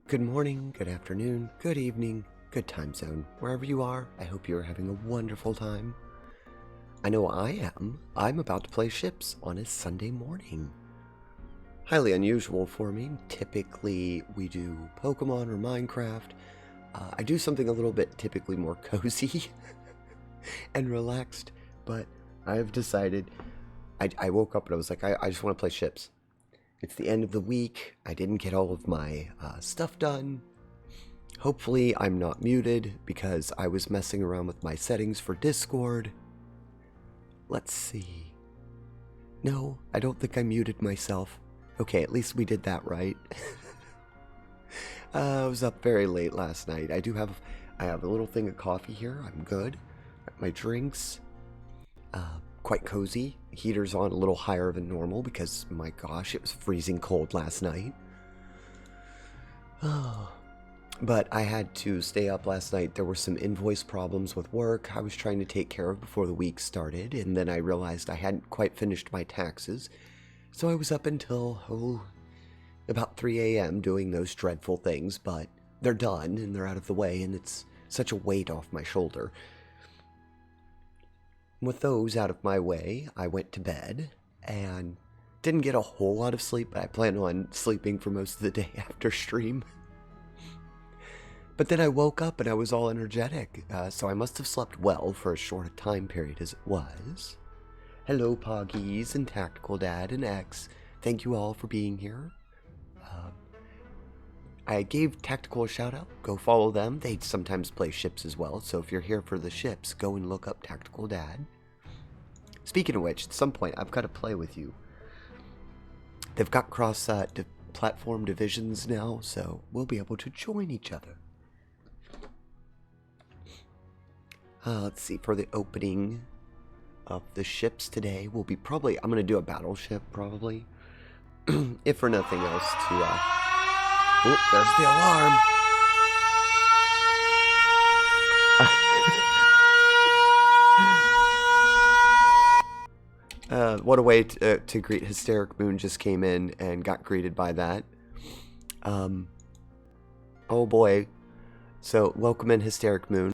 Good morning, good afternoon, good evening, good time zone. Wherever you are, I hope you are having a wonderful time. I know I am. I'm about to play ships on a Sunday morning. Highly unusual for me. Typically, we do Pokemon or Minecraft. I do something a little bit typically more cozy and relaxed, but I have decided, I woke up and I was like, I just want to play ships. It's the end of the week. I didn't get all of my stuff done. Hopefully I'm not muted because I was messing around with my settings for Discord. Let's see. No, I don't think I muted myself. Okay, at least we did that right. I was up very late last night. I have a little thing of coffee here. I'm good. Got my drinks. Quite cozy. Heater's on a little higher than normal because, my gosh, it was freezing cold last night. But I had to stay up last night. There were some invoice problems with work I was trying to take care of before the week started, and then I realized I hadn't quite finished my taxes. So I was up until, about 3 a.m. doing those dreadful things, but they're done and they're out of the way, and it's such a weight off my shoulder. With those out of my way, I went to bed and didn't get a whole lot of sleep, but I plan on sleeping for most of the day after stream. But then I woke up and I was all energetic, so I must have slept well for as short a time period as it was. Hello, Poggies and Tactical Dad and X. Thank you all for being here. I gave Tactical a shout out. Go follow them. They sometimes play ships as well, so if you're here for the ships, go and look up Tactical Dad. Speaking of which, at some point, I've got to play with you. They've got cross-platform divisions now, so we'll be able to join each other. Let's see, for the opening of the ships today, we'll be I'm going to do a battleship, probably. If for nothing else, oh, there's the alarm. What a way to greet Hysteric Moon. Just came in and got greeted by that. Oh boy. So, welcome in, Hysteric Moon.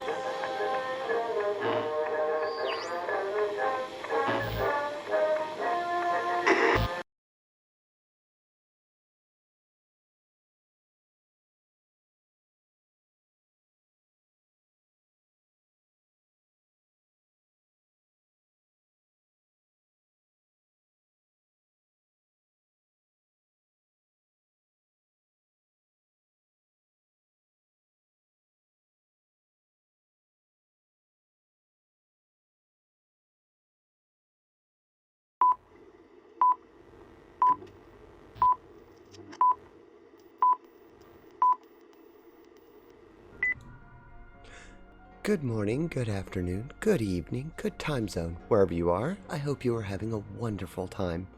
Good morning, good afternoon, good evening, good time zone, wherever you are. I hope you are having a wonderful time.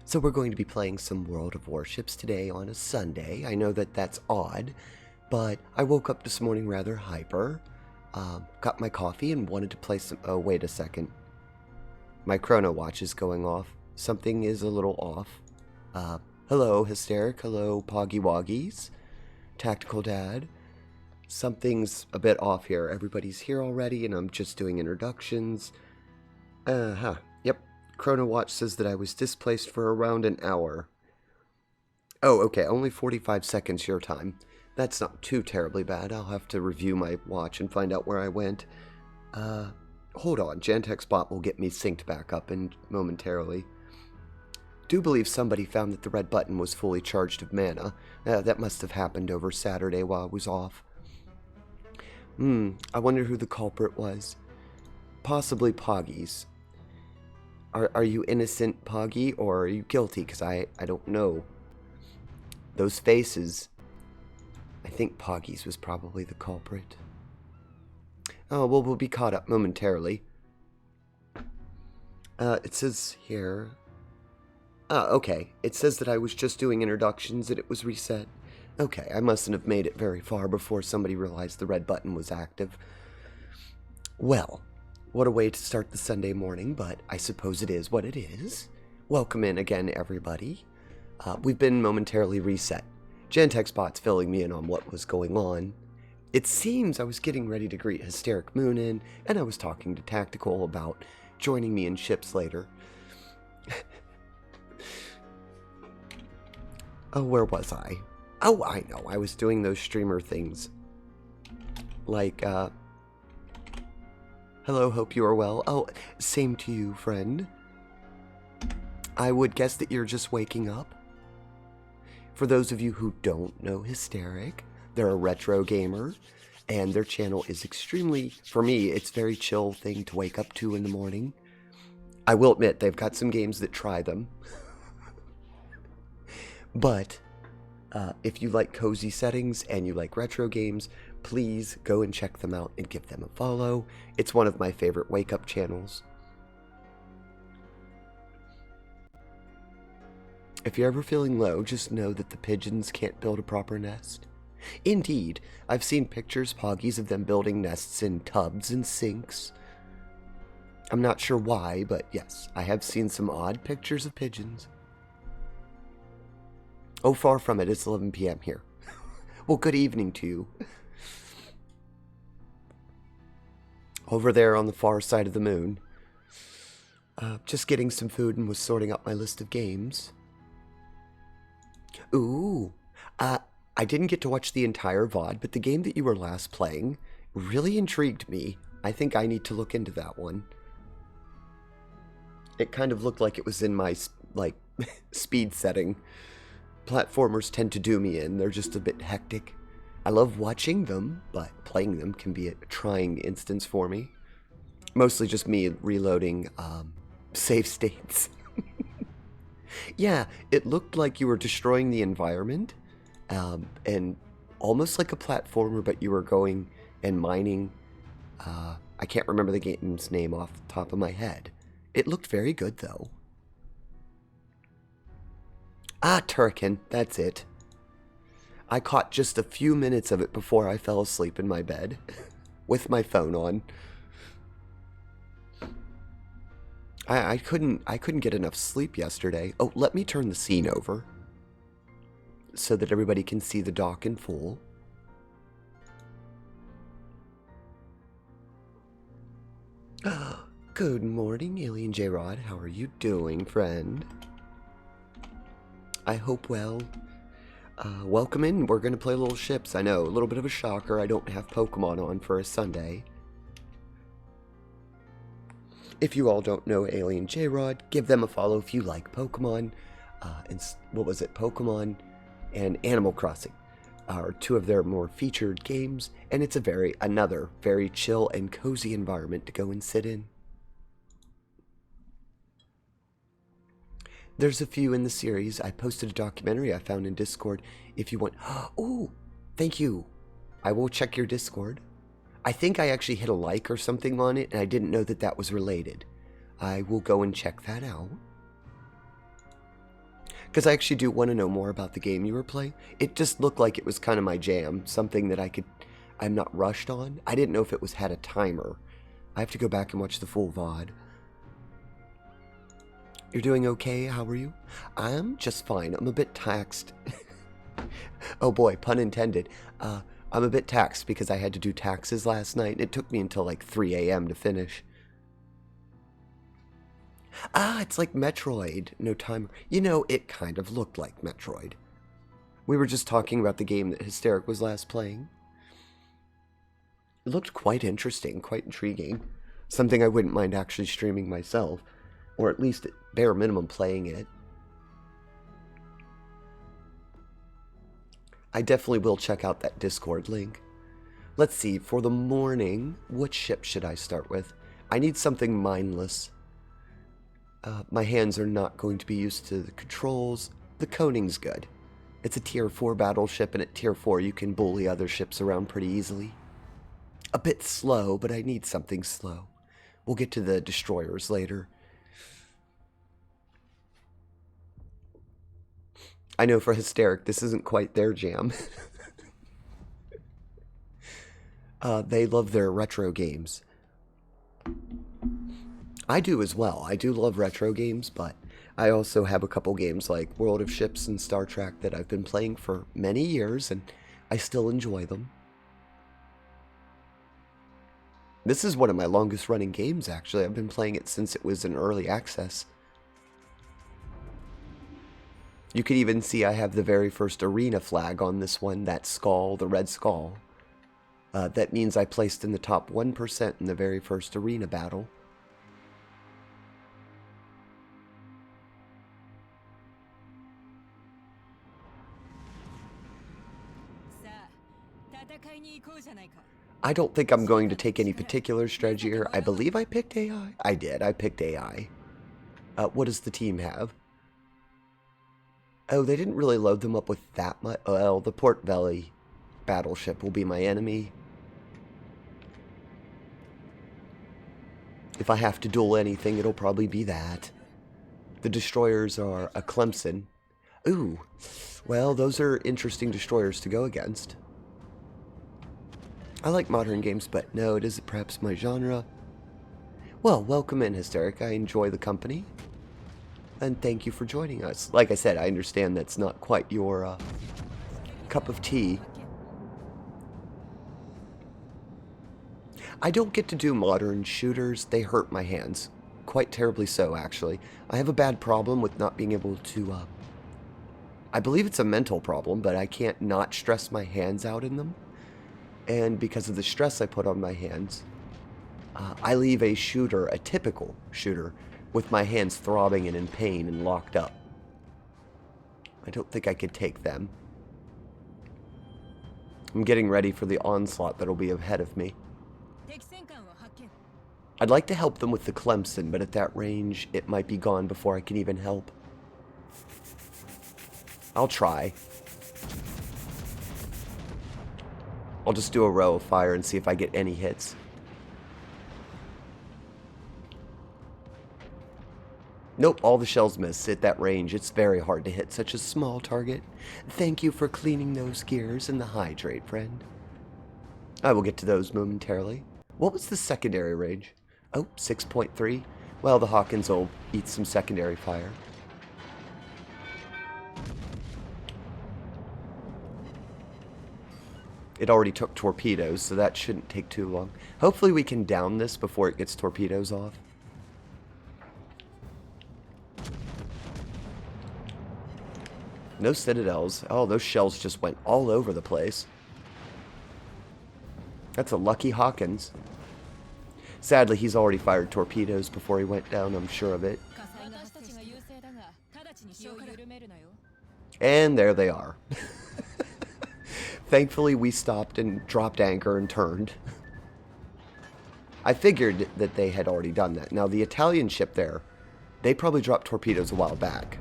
So we're going to be playing some World of Warships today on a Sunday. I know that that's odd, but I woke up this morning rather hyper, got my coffee and wanted to play some... Oh, wait a second. My chrono watch is going off. Something is a little off. Hello, Hysteric. Hello, Poggy Woggies. Tactical Dad. Something's a bit off here. Everybody's here already, and I'm just doing introductions. Yep. Chrono Watch says that I was displaced for around an hour. Oh, okay. Only 45 seconds your time. That's not too terribly bad. I'll have to review my watch and find out where I went. Hold on. Jantex bot will get me synced back up momentarily. Do believe somebody found that the red button was fully charged of mana. That must have happened over Saturday while I was off. I wonder who the culprit was. Possibly Poggies. Are you innocent, Poggy, or are you guilty? Because I don't know. Those faces. I think Poggies was probably the culprit. Oh, well, we'll be caught up momentarily. It says here... okay. It says that I was just doing introductions and it was reset. Okay, I mustn't have made it very far before somebody realized the red button was active. Well, what a way to start the Sunday morning, but I suppose it is what it is. Welcome in again, everybody. We've been momentarily reset. Genentech's filling me in on what was going on. It seems I was getting ready to greet Hysteric Moon in, and I was talking to Tactical about joining me in ships later. Oh, where was I? Oh, I know. I was doing those streamer things. Like, hello, hope you are well. Oh, same to you, friend. I would guess that you're just waking up. For those of you who don't know Hysteric, they're a retro gamer, and their channel is extremely, for me, it's a very chill thing to wake up to in the morning. I will admit, they've got some games that try them. But if you like cozy settings and you like retro games, please go and check them out and give them a follow. It's one of my favorite wake-up channels. If you're ever feeling low, just know that the pigeons can't build a proper nest. Indeed, I've seen pictures, Poggies, of them building nests in tubs and sinks. I'm not sure why, but yes, I have seen some odd pictures of pigeons. Oh, far from it. It's 11 p.m. here. Well, good evening to you. Over there on the far side of the moon. Just getting some food and was sorting out my list of games. Ooh. I didn't get to watch the entire VOD, but the game that you were last playing really intrigued me. I think I need to look into that one. It kind of looked like it was in my, like, speed setting. Platformers tend to do me in. They're just a bit hectic. I love watching them, but playing them can be a trying instance for me. Mostly just me reloading save states. Yeah, it looked like you were destroying the environment, and almost like a platformer, but you were going and mining. I can't remember the game's name off the top of my head. It looked very good, though. Ah, Turrican, that's it. I caught just a few minutes of it before I fell asleep in my bed, with my phone on. I couldn't get enough sleep yesterday. Oh, let me turn the scene over so that everybody can see the dock in full. Good morning, Alien J-Rod. How are you doing, friend? I hope well. Welcome in. We're going to play little ships. I know, a little bit of a shocker. I don't have Pokemon on for a Sunday. If you all don't know Alien J-Rod, give them a follow if you like Pokemon. And what was it? Pokemon and Animal Crossing are two of their more featured games, and it's another very chill and cozy environment to go and sit in. There's a few in the series. I posted a documentary I found in Discord if you want. Oh, thank you. I will check your Discord. I think I actually hit a like or something on it, and I didn't know that that was related. I will go and check that out. Because I actually do want to know more about the game you were playing. It just looked like it was kind of my jam, something that I'm not rushed on. I didn't know if it had a timer. I have to go back and watch the full VOD. You're doing okay? How are you? I'm just fine. I'm a bit taxed. Oh boy, pun intended. I'm a bit taxed because I had to do taxes last night, and it took me until like 3 a.m. to finish. Ah, it's like Metroid. No timer. You know, it kind of looked like Metroid. We were just talking about the game that Hysteric was last playing. It looked quite interesting, quite intriguing. Something I wouldn't mind actually streaming myself, or at least at bare minimum playing it. I definitely will check out that Discord link. Let's see, for the morning, what ship should I start with? I need something mindless. My hands are not going to be used to the controls. The Koning's good. It's a tier 4 battleship, and at tier 4 you can bully other ships around pretty easily. A bit slow, but I need something slow. We'll get to the destroyers later. I know for Hysteric, this isn't quite their jam. They love their retro games. I do as well. I do love retro games, but I also have a couple games like World of Ships and Star Trek that I've been playing for many years, and I still enjoy them. This is one of my longest running games, actually. I've been playing it since it was in early access. You can even see I have the very first arena flag on this one, that skull, the red skull. That means I placed in the top 1% in the very first arena battle. I don't think I'm going to take any particular strategy here. I believe I picked AI. I did. I picked AI. What does the team have? Oh, they didn't really load them up with that much. Well, the Port Valley battleship will be my enemy. If I have to duel anything, it'll probably be that. The destroyers are a Clemson. Ooh, well, those are interesting destroyers to go against. I like modern games, but no, it isn't perhaps my genre. Well, welcome in, Hysteric. I enjoy the company. And thank you for joining us. Like I said, I understand that's not quite your cup of tea. I don't get to do modern shooters. They hurt my hands. Quite terribly so, actually. I have a bad problem with not being able to... I believe it's a mental problem, but I can't not stress my hands out in them. And because of the stress I put on my hands, I leave a shooter, a typical shooter, with my hands throbbing and in pain and locked up. I don't think I could take them. I'm getting ready for the onslaught that'll be ahead of me. I'd like to help them with the Clemson, but at that range, it might be gone before I can even help. I'll try. I'll just do a row of fire and see if I get any hits. Nope, all the shells miss. At that range, it's very hard to hit such a small target. Thank you for cleaning those gears and the hydrate, friend. I will get to those momentarily. What was the secondary range? Oh, 6.3. Well, the Hawkins will eat some secondary fire. It already took torpedoes, so that shouldn't take too long. Hopefully we can down this before it gets torpedoes off. No citadels. Oh, those shells just went all over the place. That's a lucky Hawkins. Sadly, he's already fired torpedoes before he went down, I'm sure of it. And there they are. Thankfully, we stopped and dropped anchor and turned. I figured that they had already done that. Now, the Italian ship there, they probably dropped torpedoes a while back.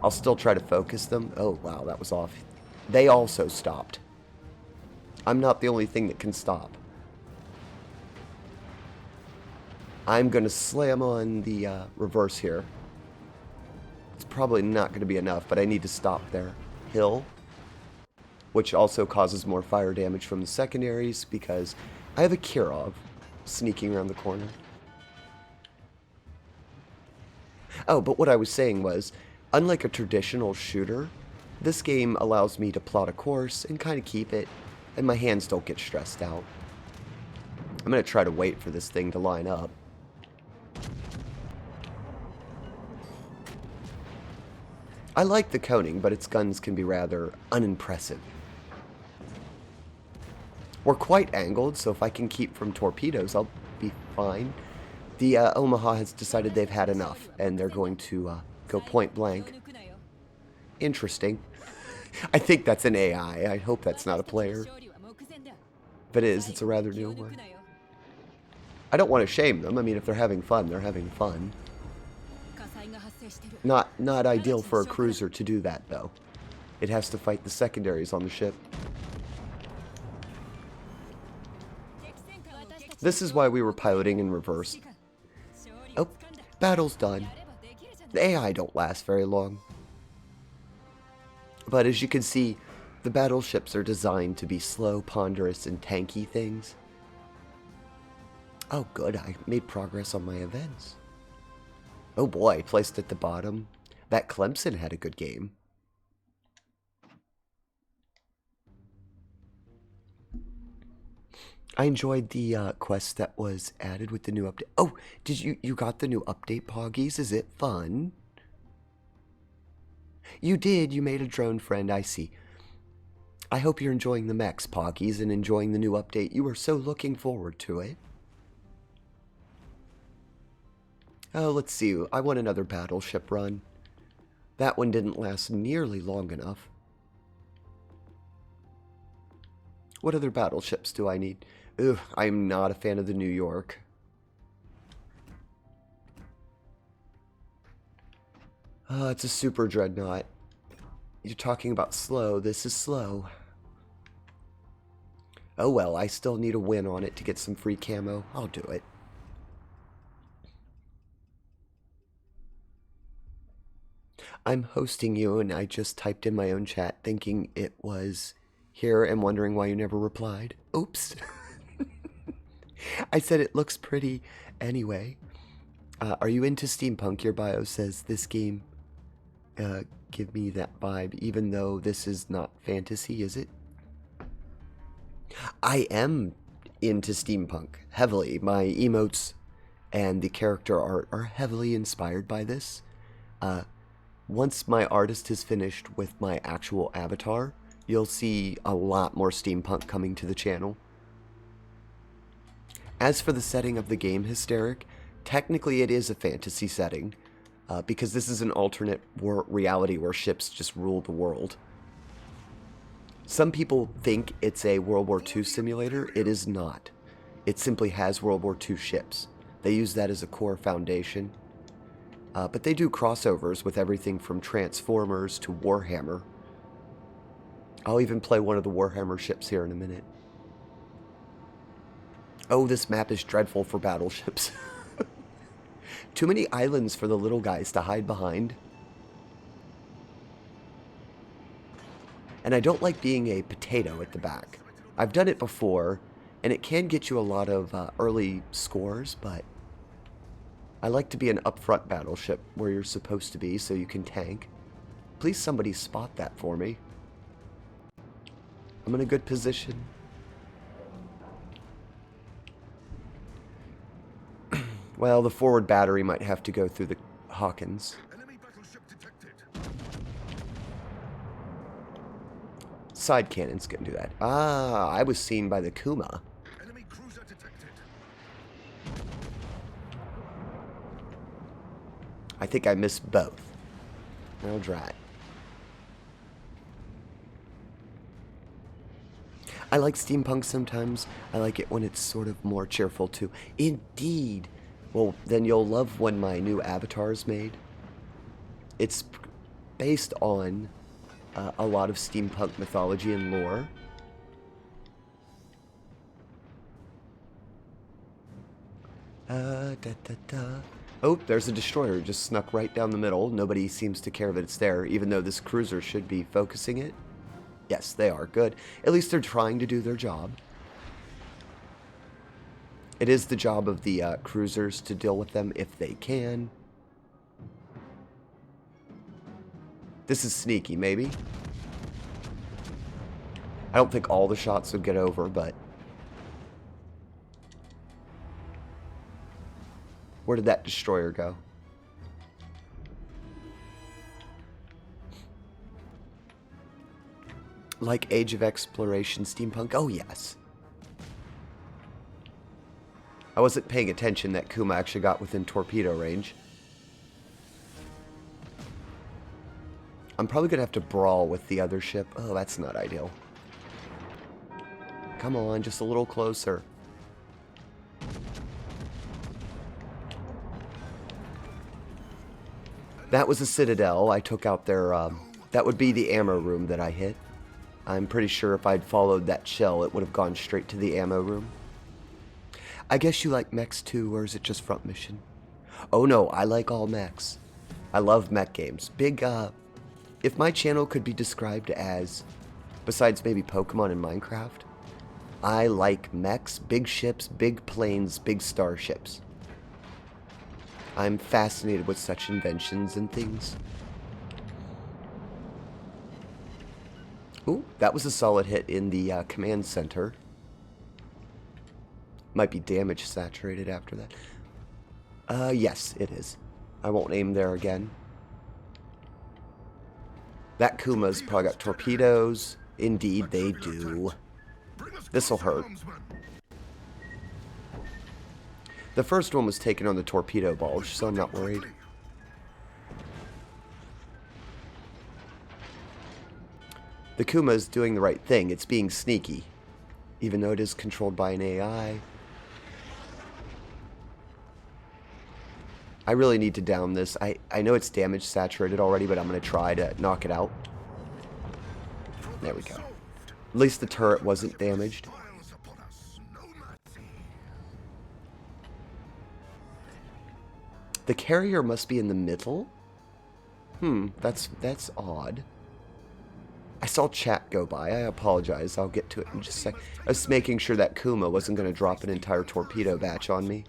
I'll still try to focus them. Oh, wow, that was off. They also stopped. I'm not the only thing that can stop. I'm going to slam on the reverse here. It's probably not going to be enough, but I need to stop there. Hill. Which also causes more fire damage from the secondaries because I have a Kirov sneaking around the corner. Oh, but what I was saying was, unlike a traditional shooter, this game allows me to plot a course and kind of keep it, and my hands don't get stressed out. I'm going to try to wait for this thing to line up. I like the coning, but its guns can be rather unimpressive. We're quite angled, so if I can keep from torpedoes, I'll be fine. The Omaha has decided they've had enough, and they're going to go point blank. Interesting. I think that's an AI. I hope that's not a player. If it is, it's a rather new one. I don't want to shame them. I mean, if they're having fun, they're having fun. Not ideal for a cruiser to do that, though. It has to fight the secondaries on the ship. This is why we were piloting in reverse. Oh, battle's done. The AI don't last very long. But as you can see, the battleships are designed to be slow, ponderous, and tanky things. Oh good, I made progress on my events. Oh boy, placed at the bottom. That Clemson had a good game. I enjoyed the quest that was added with the new update. Oh, did you got the new update, Poggies? Is it fun? You did. You made a drone friend. I see. I hope you're enjoying the mechs, Poggies, and enjoying the new update. You were so looking forward to it. Oh, let's see. I want another battleship run. That one didn't last nearly long enough. What other battleships do I need? Ugh, I'm not a fan of the New York. Oh, it's a super dreadnought. You're talking about slow. This is slow. Oh well, I still need a win on it to get some free camo. I'll do it. I'm hosting you, and I just typed in my own chat thinking it was here and wondering why you never replied. Oops. I said it looks pretty anyway. Are you into steampunk? Your bio says this game give me that vibe, even though this is not fantasy, is it? I am into steampunk heavily. My emotes and the character art are heavily inspired by this. Once my artist is finished with my actual avatar, you'll see a lot more steampunk coming to the channel. As for the setting of the game, Hysteric, technically it is a fantasy setting, because this is an alternate reality where ships just rule the world. Some people think it's a World War II simulator. It is not. It simply has World War II ships. They use that as a core foundation. But they do crossovers with everything from Transformers to Warhammer. I'll even play one of the Warhammer ships here in a minute. Oh, this map is dreadful for battleships. Too many islands for the little guys to hide behind. And I don't like being a potato at the back. I've done it before, and it can get you a lot of early scores, but I like to be an upfront battleship where you're supposed to be so you can tank. Please somebody spot that for me. I'm in a good position. Well, the forward battery might have to go through the Hawkins. Enemy battleship detected. Side cannons can do that. Ah, I was seen by the Kuma. Enemy cruiser detected. I think I missed both. I'll try. I like steampunk sometimes. I like it when it's sort of more cheerful too. Indeed. Well, then you'll love when my new avatar is made. It's based on a lot of steampunk mythology and lore. Oh, there's a destroyer. Just snuck right down the middle. Nobody seems to care that it's there, even though this cruiser should be focusing it. Yes, they are. Good. At least they're trying to do their job. It is the job of the cruisers to deal with them if they can. This is sneaky, maybe. I don't think all the shots would get over, but... Where did that destroyer go? Like Age of Exploration steampunk? Oh, yes. I wasn't paying attention that Kuma actually got within torpedo range. I'm probably going to have to brawl with the other ship. Oh, that's not ideal. Come on, just a little closer. That was a Citadel. I took out their... that would be the ammo room that I hit. I'm pretty sure if I'd followed that shell, it would have gone straight to the ammo room. I guess you like mechs too, or is it just front mission? Oh no, I like all mechs. I love mech games. Big, if my channel could be described as, besides maybe Pokemon and Minecraft, I like mechs, big ships, big planes, big starships. I'm fascinated with such inventions and things. Ooh, that was a solid hit in the command center. Might be damage saturated after that. Yes, it is. I won't aim there again. That Kuma's probably got torpedoes. Indeed, they do. This'll hurt. The first one was taken on the torpedo bulge, so I'm not worried. The Kuma's doing the right thing. It's being sneaky, even though it is controlled by an AI. I really need to down this. I know it's damage saturated already, but I'm going to try to knock it out. There we go. At least the turret wasn't damaged. The carrier must be in the middle? That's odd. I saw chat go by. I apologize. I'll get to it in just a sec. I was making sure that Kuma wasn't going to drop an entire torpedo batch on me.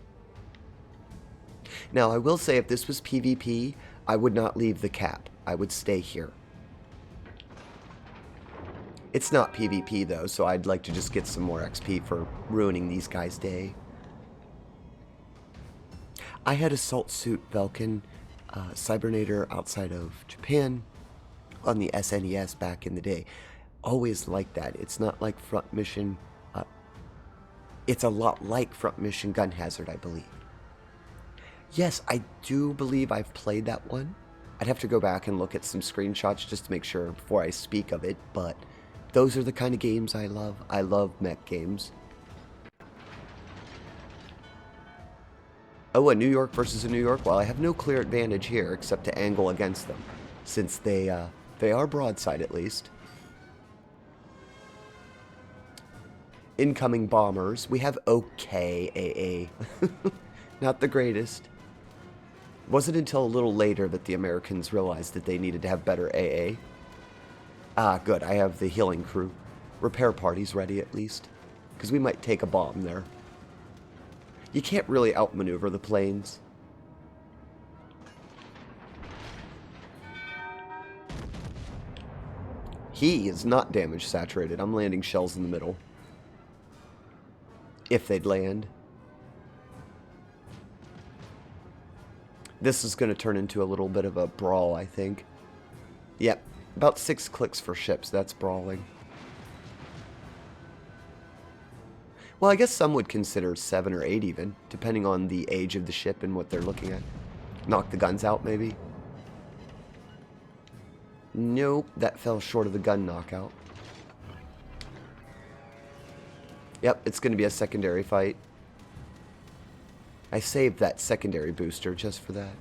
Now, I will say if this was PvP, I would not leave the cap. I would stay here. It's not PvP, though, so I'd like to just get some more XP for ruining these guys' day. I had Assault Suit Vulcan Cybernator outside of Japan on the SNES back in the day. Always like that. It's not like Front Mission. It's a lot like Front Mission Gun Hazard, I believe. Yes, I do believe I've played that one. I'd have to go back and look at some screenshots just to make sure before I speak of it, but those are the kind of games I love. I love mech games. Oh, a New York versus a New York? Well, I have no clear advantage here except to angle against them, since they are broadside at least. Incoming bombers. We have okay AA. Not the greatest. It wasn't until a little later that the Americans realized that they needed to have better AA. Ah, good. I have the healing crew. Repair parties ready at least, because we might take a bomb there. You can't really outmaneuver the planes. He is not damage saturated. I'm landing shells in the middle. If they'd land. This is going to turn into a little bit of a brawl, I think. Yep, about 6 clicks for ships. That's brawling. Well, I guess some would consider 7 or 8 even, depending on the age of the ship and what they're looking at. Knock the guns out, maybe? Nope, that fell short of the gun knockout. Yep, it's going to be a secondary fight. I saved that secondary booster just for that.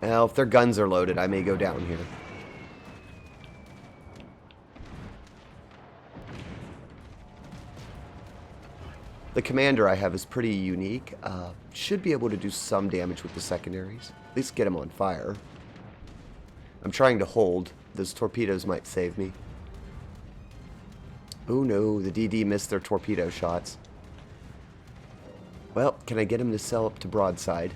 Now, if their guns are loaded, I may go down here. The commander I have is pretty unique. Should be able to do some damage with the secondaries. At least get him on fire. I'm trying to hold. Those torpedoes might save me. Oh no, the DD missed their torpedo shots. Well, can I get him to sell up to broadside?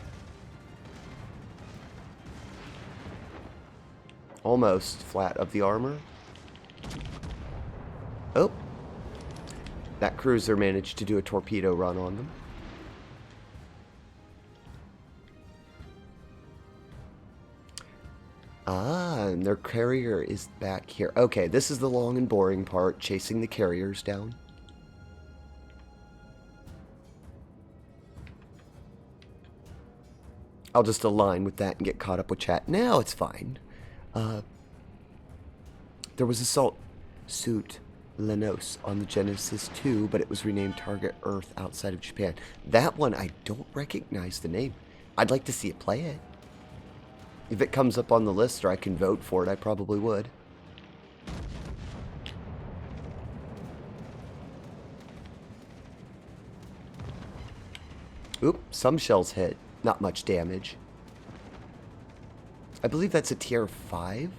Almost flat of the armor. Oh. That cruiser managed to do a torpedo run on them. Ah, and their carrier is back here. Okay, this is the long and boring part, chasing the carriers down. I'll just align with that and get caught up with chat. Now it's fine. There was Assault Suit Lenos on the Genesis 2, but it was renamed Target Earth outside of Japan. That one, I don't recognize the name. I'd like to see it play it. If it comes up on the list or I can vote for it, I probably would. Oop, some shells hit. Not much damage. I believe that's a tier 5.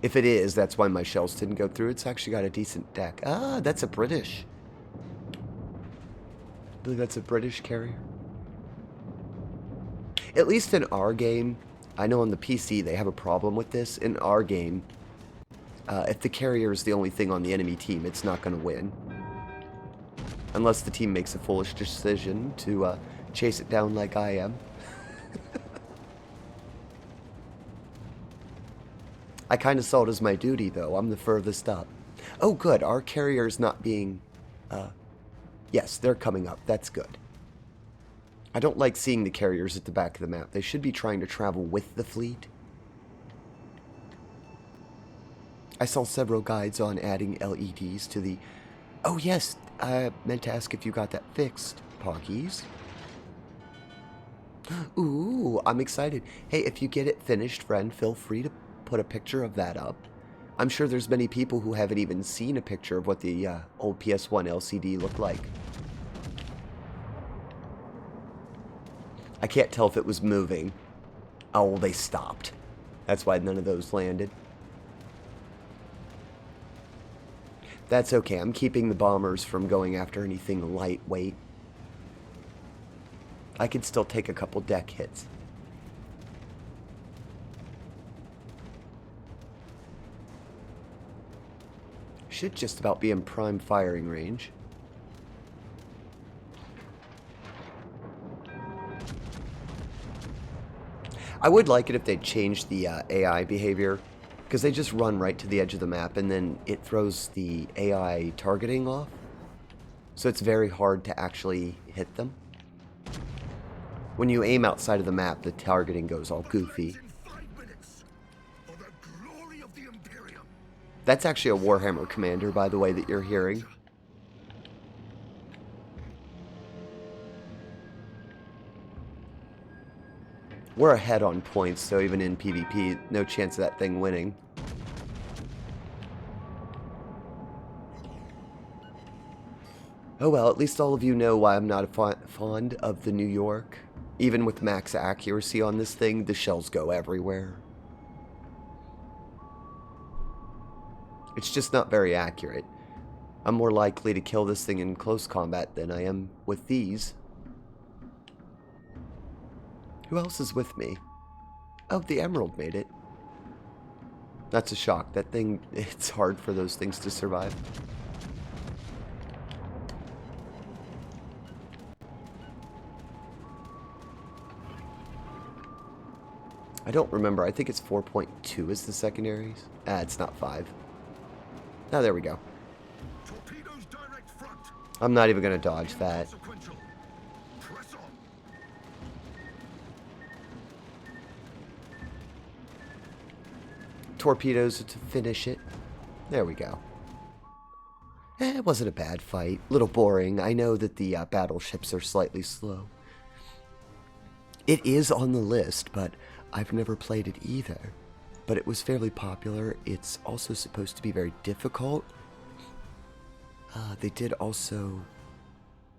If it is, that's why my shells didn't go through. It's actually got a decent deck. Ah, that's a British. I believe that's a British carrier. At least in our game, I know on the PC they have a problem with this. In our game, if the carrier is the only thing on the enemy team, it's not going to win. Unless the team makes a foolish decision to chase it down like I am. I kind of saw it as my duty, though. I'm the furthest up. Oh, good. Our carrier's not being... yes, they're coming up. That's good. I don't like seeing the carriers at the back of the map. They should be trying to travel with the fleet. I saw several guides on adding LEDs to the... Oh, yes. I meant to ask if you got that fixed, Poggies. Ooh, I'm excited. Hey, if you get it finished, friend, feel free to put a picture of that up. I'm sure there's many people who haven't even seen a picture of what the old PS1 LCD looked like. I can't tell if it was moving. Oh, they stopped. That's why none of those landed. That's okay. I'm keeping the bombers from going after anything lightweight. I can still take a couple deck hits. Should just about be in prime firing range. I would like it if they changed the AI behavior, because they just run right to the edge of the map and then it throws the AI targeting off. So it's very hard to actually hit them. When you aim outside of the map, the targeting goes all goofy. That's actually a Warhammer commander, by the way, that you're hearing. We're ahead on points, so even in PvP, no chance of that thing winning. Oh well, at least all of you know why I'm not fond of the New York. Even with max accuracy on this thing, the shells go everywhere. It's just not very accurate. I'm more likely to kill this thing in close combat than I am with these. Who else is with me? Oh, the Emerald made it. That's a shock. That thing, it's hard for those things to survive. I don't remember. I think it's 4.2 is the secondaries. It's not 5. Oh, there we go. I'm not even going to dodge that. Torpedoes to finish it. There we go. It wasn't a bad fight. A little boring. I know that the battleships are slightly slow. It is on the list, but I've never played it either. But it was fairly popular. It's also supposed to be very difficult. They also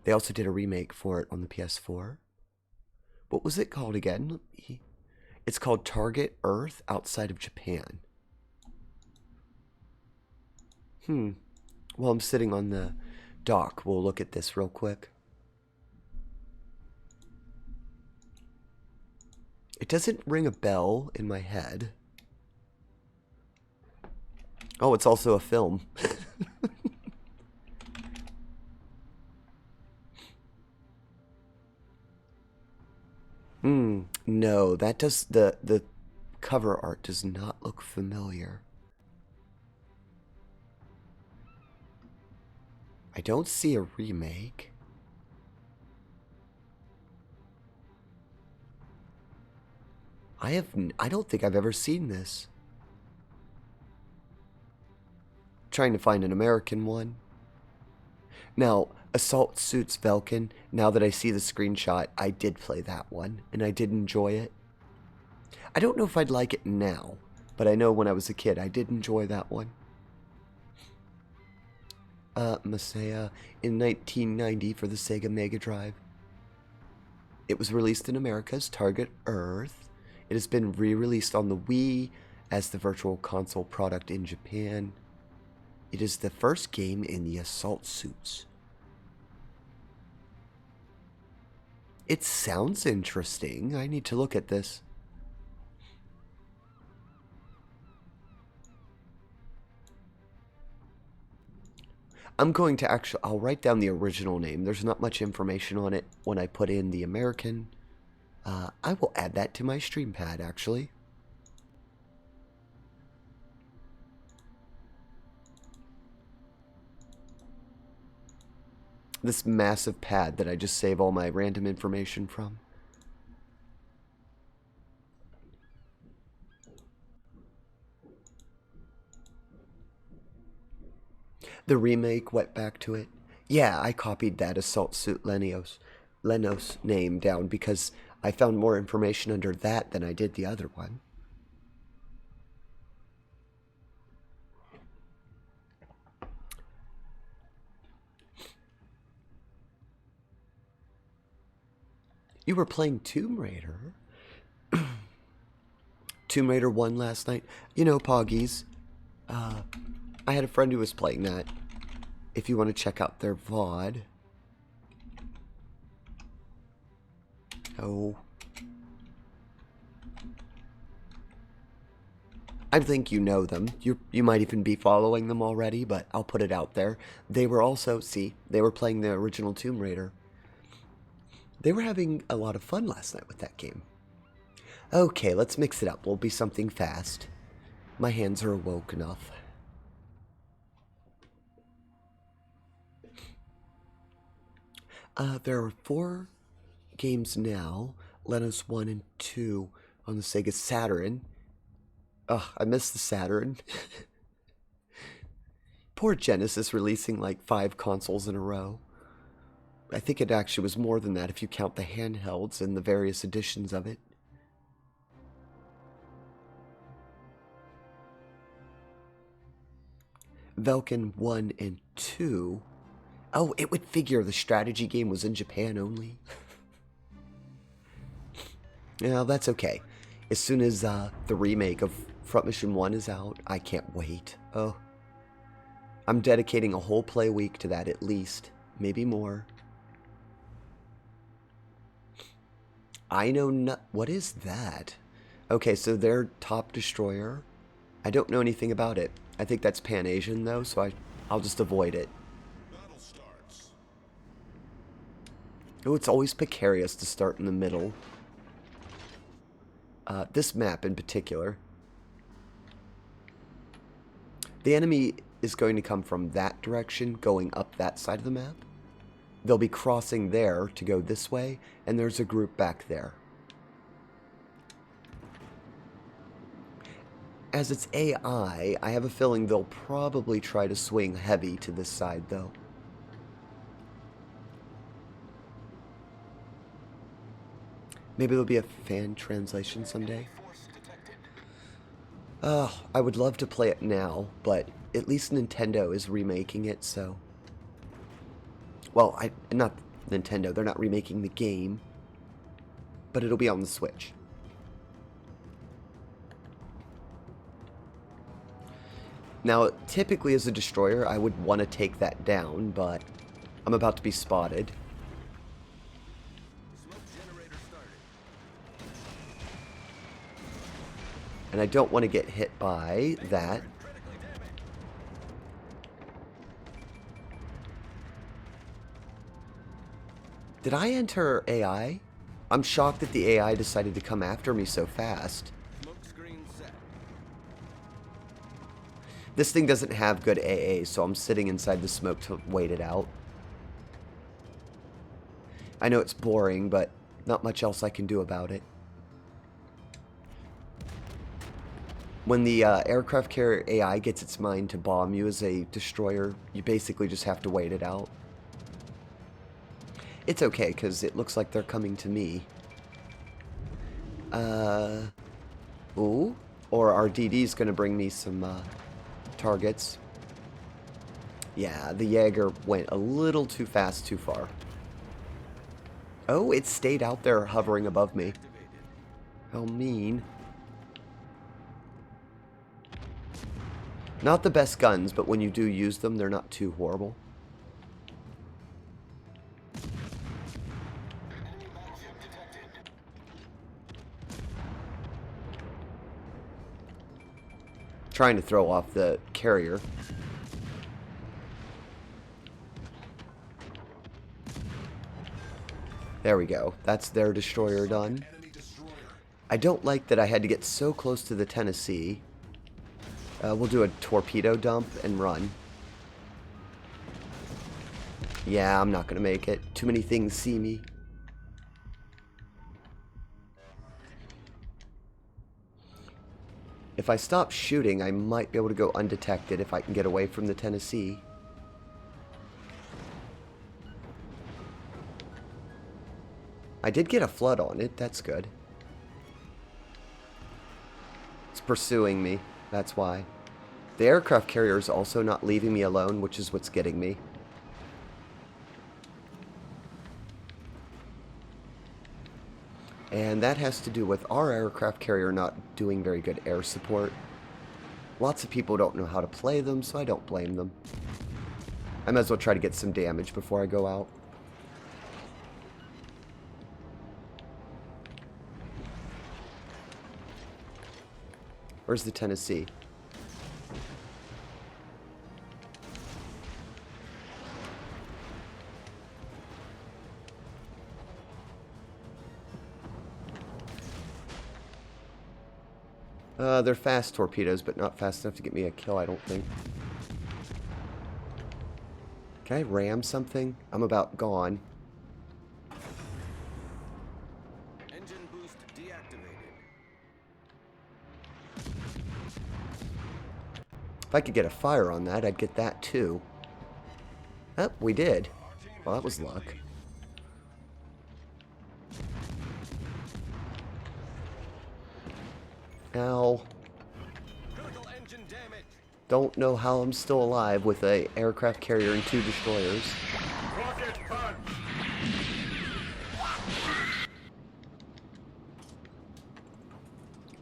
did a remake for it on the PS4. What was it called again? It's called Target Earth Outside of Japan. While I'm sitting on the dock, we'll look at this real quick. It doesn't ring a bell in my head. Oh, it's also a film. No, that does the cover art does not look familiar. I don't see a remake. I don't think I've ever seen this. Trying to find an American one. Now, Assault Suits Velkin, now that I see the screenshot, I did play that one, and I did enjoy it. I don't know if I'd like it now, but I know when I was a kid, I did enjoy that one. Masaya in 1990 for the Sega Mega Drive. It was released in America as Target Earth. It has been re-released on the Wii as the Virtual Console product in Japan. It is the first game in the Assault Suits. It sounds interesting. I need to look at this. I'm going to actually, I'll write down the original name. There's not much information on it when I put in the American. I will add that to my stream pad, actually. This massive pad that I just save all my random information from. The remake went back to it. Yeah, I copied that Assault Suit Lenos name down because I found more information under that than I did the other one. You were playing Tomb Raider? Tomb Raider 1 last night? You know, Poggies. I had a friend who was playing that. If you want to check out their VOD. Oh. I think you know them. You might even be following them already, but I'll put it out there. They were also, see, they were playing the original Tomb Raider. They were having a lot of fun last night with that game. Okay, let's mix it up. We'll be something fast. My hands are awoke enough. There are 4 games now. Lenos 1 and 2 on the Sega Saturn. Ugh, I miss the Saturn. Poor Genesis releasing like 5 consoles in a row. I think it actually was more than that if you count the handhelds and the various editions of it. Velkin 1 and 2. Oh, it would figure the strategy game was in Japan only. Yeah, that's okay. As soon as the remake of Front Mission 1 is out, I can't wait. Oh. I'm dedicating a whole play week to that at least. Maybe more. I know not. What is that? Okay, so their top destroyer. I don't know anything about it. I think that's Pan-Asian though, so I'll just avoid it. Battle starts. Oh, it's always precarious to start in the middle. This map in particular. The enemy is going to come from that direction, going up that side of the map. They'll be crossing there to go this way, and there's a group back there. As it's AI, I have a feeling they'll probably try to swing heavy to this side, though. Maybe there'll be a fan translation someday. I would love to play it now, but at least Nintendo is remaking it, so... Well, not Nintendo, they're not remaking the game, but it'll be on the Switch. Now, typically as a destroyer, I would want to take that down, but I'm about to be spotted. Smoke generator started. And I don't want to get hit by that. Critically damaged. Did I enter AI? I'm shocked that the AI decided to come after me so fast. Smoke screen set. This thing doesn't have good AA, so I'm sitting inside the smoke to wait it out. I know it's boring, but not much else I can do about it. When the aircraft carrier AI gets its mind to bomb you as a destroyer, you basically just have to wait it out. It's okay, because it looks like they're coming to me. Ooh. Or our DD's going to bring me some targets. Yeah, the Jaeger went a little too fast too far. Oh, it stayed out there hovering above me. How mean. Not the best guns, but when you do use them, they're not too horrible. Trying to throw off the carrier. There we go. That's their destroyer done. I don't like that I had to get so close to the Tennessee. We'll do a torpedo dump and run. Yeah, I'm not going to make it. Too many things see me. If I stop shooting, I might be able to go undetected if I can get away from the Tennessee. I did get a flood on it. That's good. It's pursuing me. That's why. The aircraft carrier is also not leaving me alone, which is what's getting me. And that has to do with our aircraft carrier not doing very good air support. Lots of people don't know how to play them, so I don't blame them. I might as well try to get some damage before I go out. Where's the Tennessee? They're fast torpedoes, but not fast enough to get me a kill, I don't think. Can I ram something? I'm about gone. Engine boost deactivated. If I could get a fire on that, I'd get that too. Oh, we did. Well, that was luck. Ow. Critical engine damage. Don't know how I'm still alive with a aircraft carrier and 2 destroyers. Rocket punch.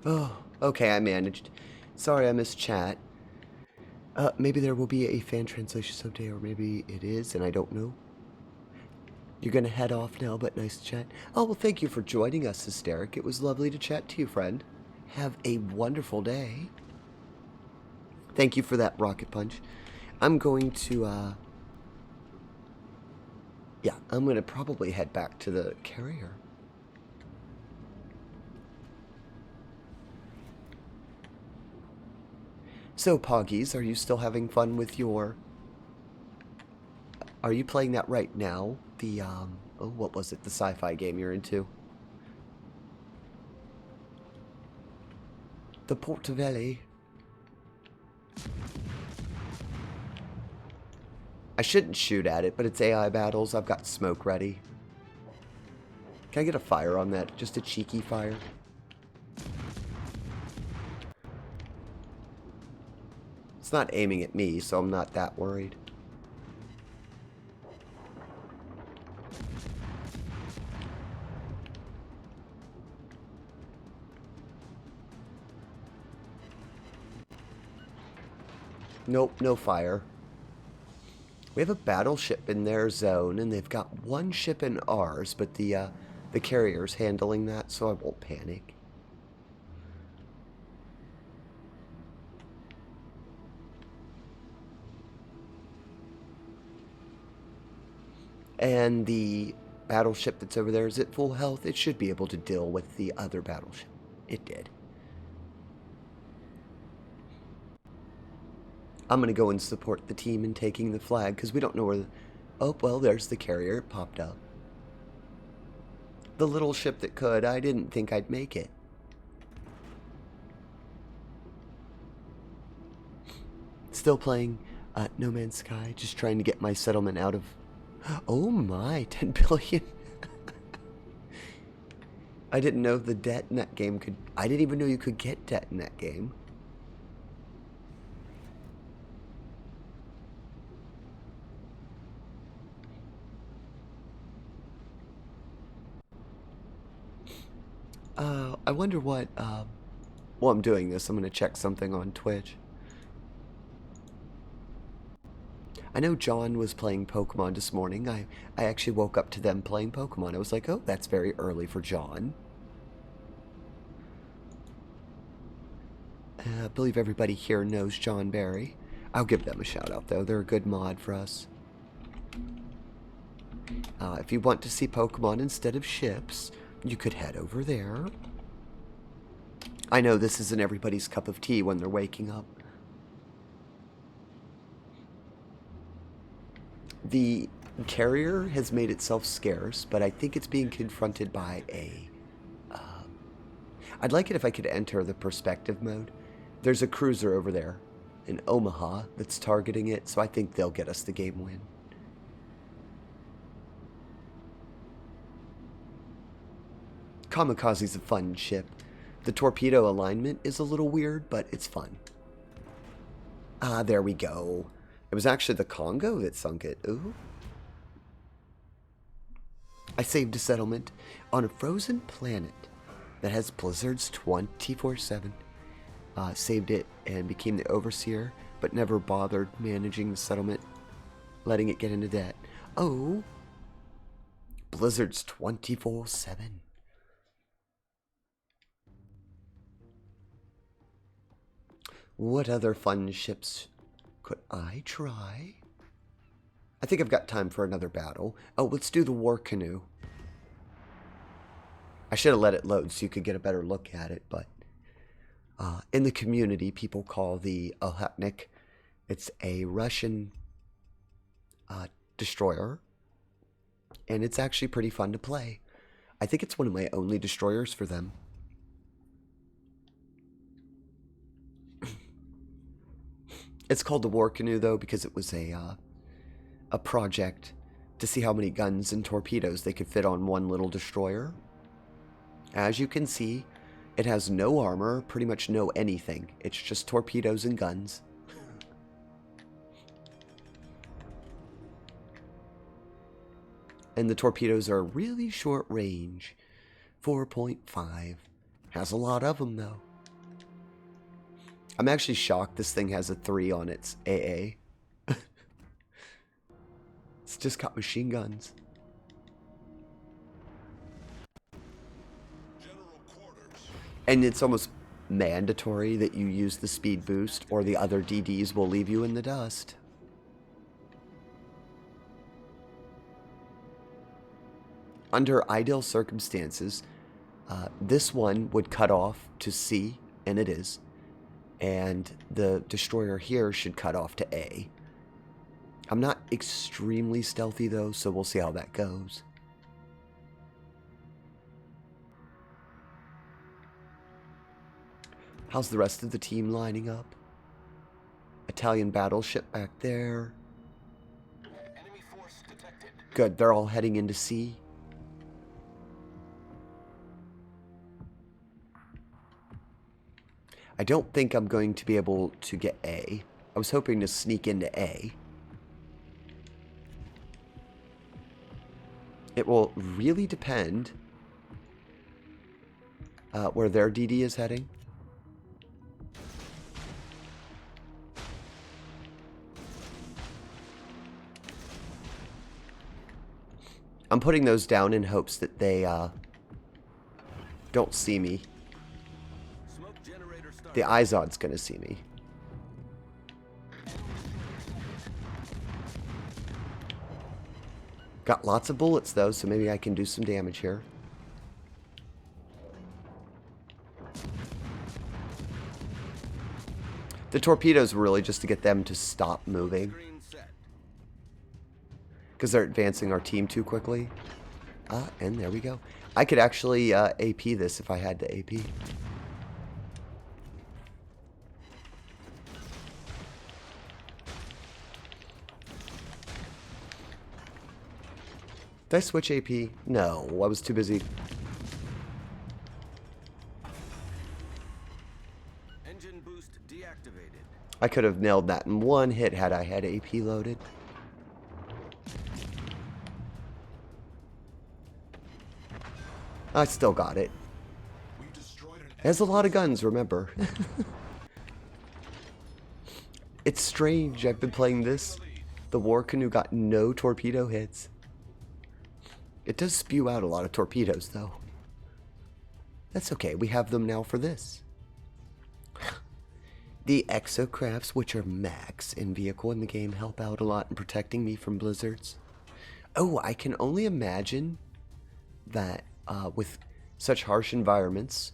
Oh, okay, I managed. Sorry I missed chat. Maybe there will be a fan translation someday, or maybe it is, and I don't know. You're gonna head off now, but nice to chat. Oh, well, thank you for joining us, Hysteric. It was lovely to chat to you, friend. Have a wonderful day. Thank you for that rocket punch. I'm going to, yeah, I'm gonna probably head back to the carrier. So, Poggies, are you still having fun with your... Are you playing that right now? The, oh, what was it? The sci-fi game you're into? The Portavelli. I shouldn't shoot at it, but it's AI battles. I've got smoke ready. Can I get a fire on that? Just a cheeky fire? It's not aiming at me, so I'm not that worried. Nope, no fire. We have a battleship in their zone, and they've got 1 ship in ours, but the carrier's handling that, so I won't panic. And the battleship that's over there, is at full health? It should be able to deal with the other battleship. It did. I'm going to go and support the team in taking the flag, because we don't know where the... Oh, well, there's the carrier. It popped up. The little ship that could. I didn't think I'd make it. Still playing No Man's Sky, just trying to get my settlement out of... Oh my, 10 billion. I didn't know the debt in that game could... I didn't even know you could get debt in that game. I wonder what... While I'm doing this, I'm going to check something on Twitch. I know John was playing Pokemon this morning. I actually woke up to them playing Pokemon. I was like, oh, that's very early for John. I believe everybody here knows John Barry. I'll give them a shout out though. They're a good mod for us. If you want to see Pokemon instead of ships, you could head over there. I know this isn't everybody's cup of tea when they're waking up. The carrier has made itself scarce, but I think it's being confronted by a... I'd like it if I could enter the perspective mode. There's a cruiser over there in Omaha that's targeting it, so I think they'll get us the game win. Kamikaze's a fun ship. The torpedo alignment is a little weird, but it's fun. Ah, there we go. It was actually the Congo that sunk it. Ooh. I saved a settlement on a frozen planet that has blizzards 24/7. Saved it and became the overseer, but never bothered managing the settlement, letting it get into debt. Oh. Blizzards 24/7. What other fun ships could I try? I think I've got time for another battle. Oh, let's do the war canoe. I should have let it load so you could get a better look at it, but in the community, people call the Ohatnik. It's a Russian destroyer, and it's actually pretty fun to play. I think it's one of my only destroyers for them. It's called the War Canoe, though, because it was a project to see how many guns and torpedoes they could fit on one little destroyer. As you can see, it has no armor, pretty much no anything. It's just torpedoes and guns. And the torpedoes are really short range. 4.5. Has a lot of them, though. I'm actually shocked this thing has a 3 on its AA. It's just got machine guns. And it's almost mandatory that you use the speed boost or the other DDs will leave you in the dust. Under ideal circumstances, this one would cut off to C, and it is. And the destroyer here should cut off to A. I'm not extremely stealthy though, so we'll see how that goes. How's the rest of the team lining up? Italian battleship back there. Enemy force detected. Good, they're all heading into C. I don't think I'm going to be able to get A. I was hoping to sneak into A. It will really depend where their DD is heading. I'm putting those down in hopes that they don't see me. The Izod's gonna see me. Got lots of bullets though, so maybe I can do some damage here. The torpedoes were really just to get them to stop moving, because they're advancing our team too quickly. And there we go. I could actually AP this if I had to AP. Did I switch AP? No, I was too busy. Engine boost deactivated. I could have nailed that in one hit had I had AP loaded. I still got it. It has a lot of guns, remember. It's strange, I've been playing this. The War Canoe got no torpedo hits. It does spew out a lot of torpedoes, though. That's okay, we have them now for this. The exocrafts, which are mechs in vehicle in the game, help out a lot in protecting me from blizzards. Oh, I can only imagine that with such harsh environments,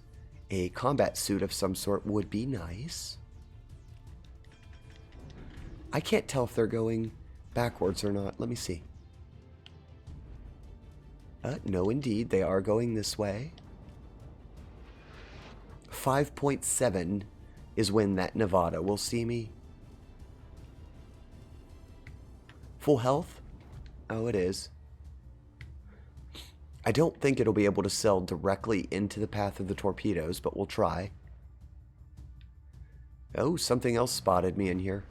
a combat suit of some sort would be nice. I can't tell if they're going backwards or not. Let me see. No, indeed, they are going this way. 5.7 is when that Nevada will see me. Full health? Oh, it is. I don't think it'll be able to sell directly into the path of the torpedoes, but we'll try. Oh, something else spotted me in here.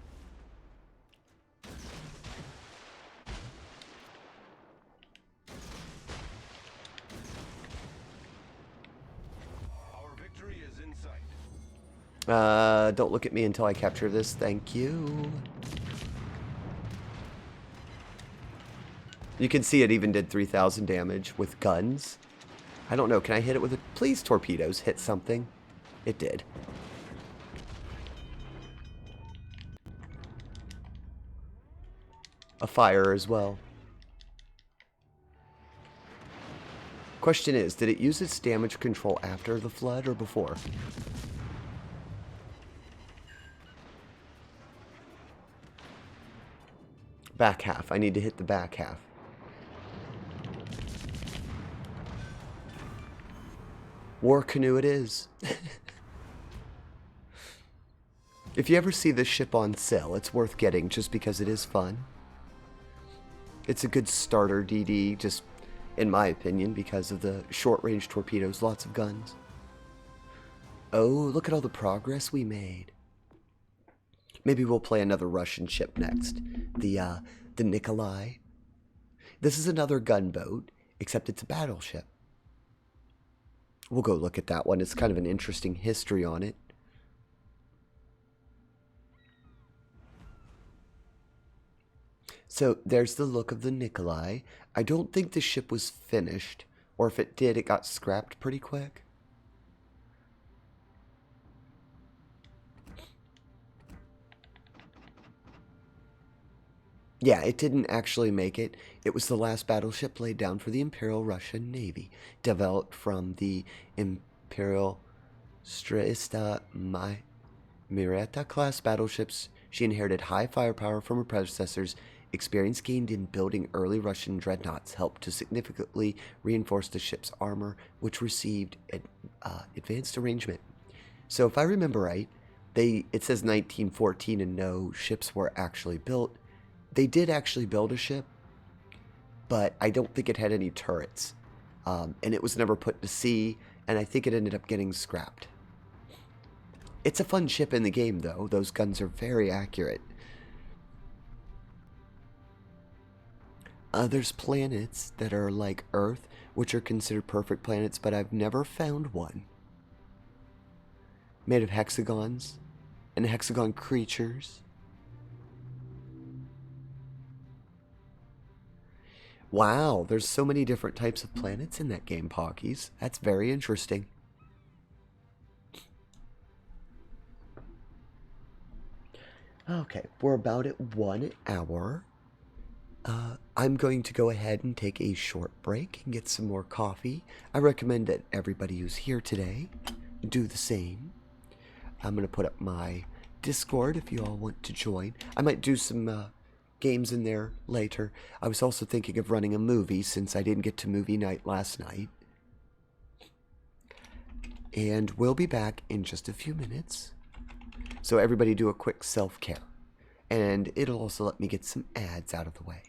Our victory is in sight. Don't look at me until I capture this. Thank you. You can see it even did 3,000 damage with guns. I don't know. Can I hit it with it? Please, torpedoes, hit something. It did. A fire as well. Question is, did it use its damage control after the flood or before? Back half. I need to hit the back half. War canoe it is. If you ever see this ship on sale, it's worth getting just because it is fun. It's a good starter DD, just in my opinion, because of the short-range torpedoes, lots of guns. Oh, look at all the progress we made. Maybe we'll play another Russian ship next. The Nikolai. This is another gunboat, except it's a battleship. We'll go look at that one. It's kind of an interesting history on it. So there's the look of the Nikolai. I don't think the ship was finished, or if it did, it got scrapped pretty quick. Yeah, it didn't actually make it. It was the last battleship laid down for the Imperial Russian Navy, developed from the Imperial Strista Mireta class battleships. She inherited high firepower from her predecessors. Experience gained in building early Russian dreadnoughts helped to significantly reinforce the ship's armor, which received advanced arrangement. So if I remember right, it says 1914 and no ships were actually built. They did actually build a ship, but I don't think it had any turrets. And it was never put to sea, and I think it ended up getting scrapped. It's a fun ship in the game, though. Those guns are very accurate. There's planets that are like Earth, which are considered perfect planets, but I've never found one. Made of hexagons and hexagon creatures. Wow, there's so many different types of planets in that game, Pockies. That's very interesting. Okay, we're about at 1 hour. I'm going to go ahead and take a short break and get some more coffee. I recommend that everybody who's here today do the same. I'm going to put up my Discord if you all want to join. I might do some games in there later. I was also thinking of running a movie since I didn't get to movie night last night. And we'll be back in just a few minutes. So everybody do a quick self-care. And it'll also let me get some ads out of the way.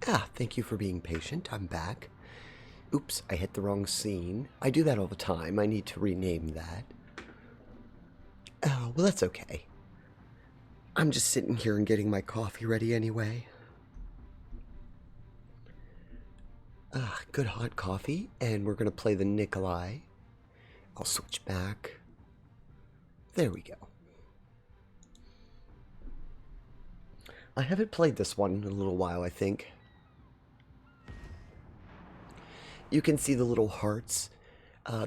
Ah, thank you for being patient. I'm back. Oops, I hit the wrong scene. I do that all the time. I need to rename that. Oh, well, that's okay. I'm just sitting here and getting my coffee ready anyway. Ah, good hot coffee, and we're going to play the Nikolai. I'll switch back. There we go. I haven't played this one in a little while, I think. You can see the little hearts.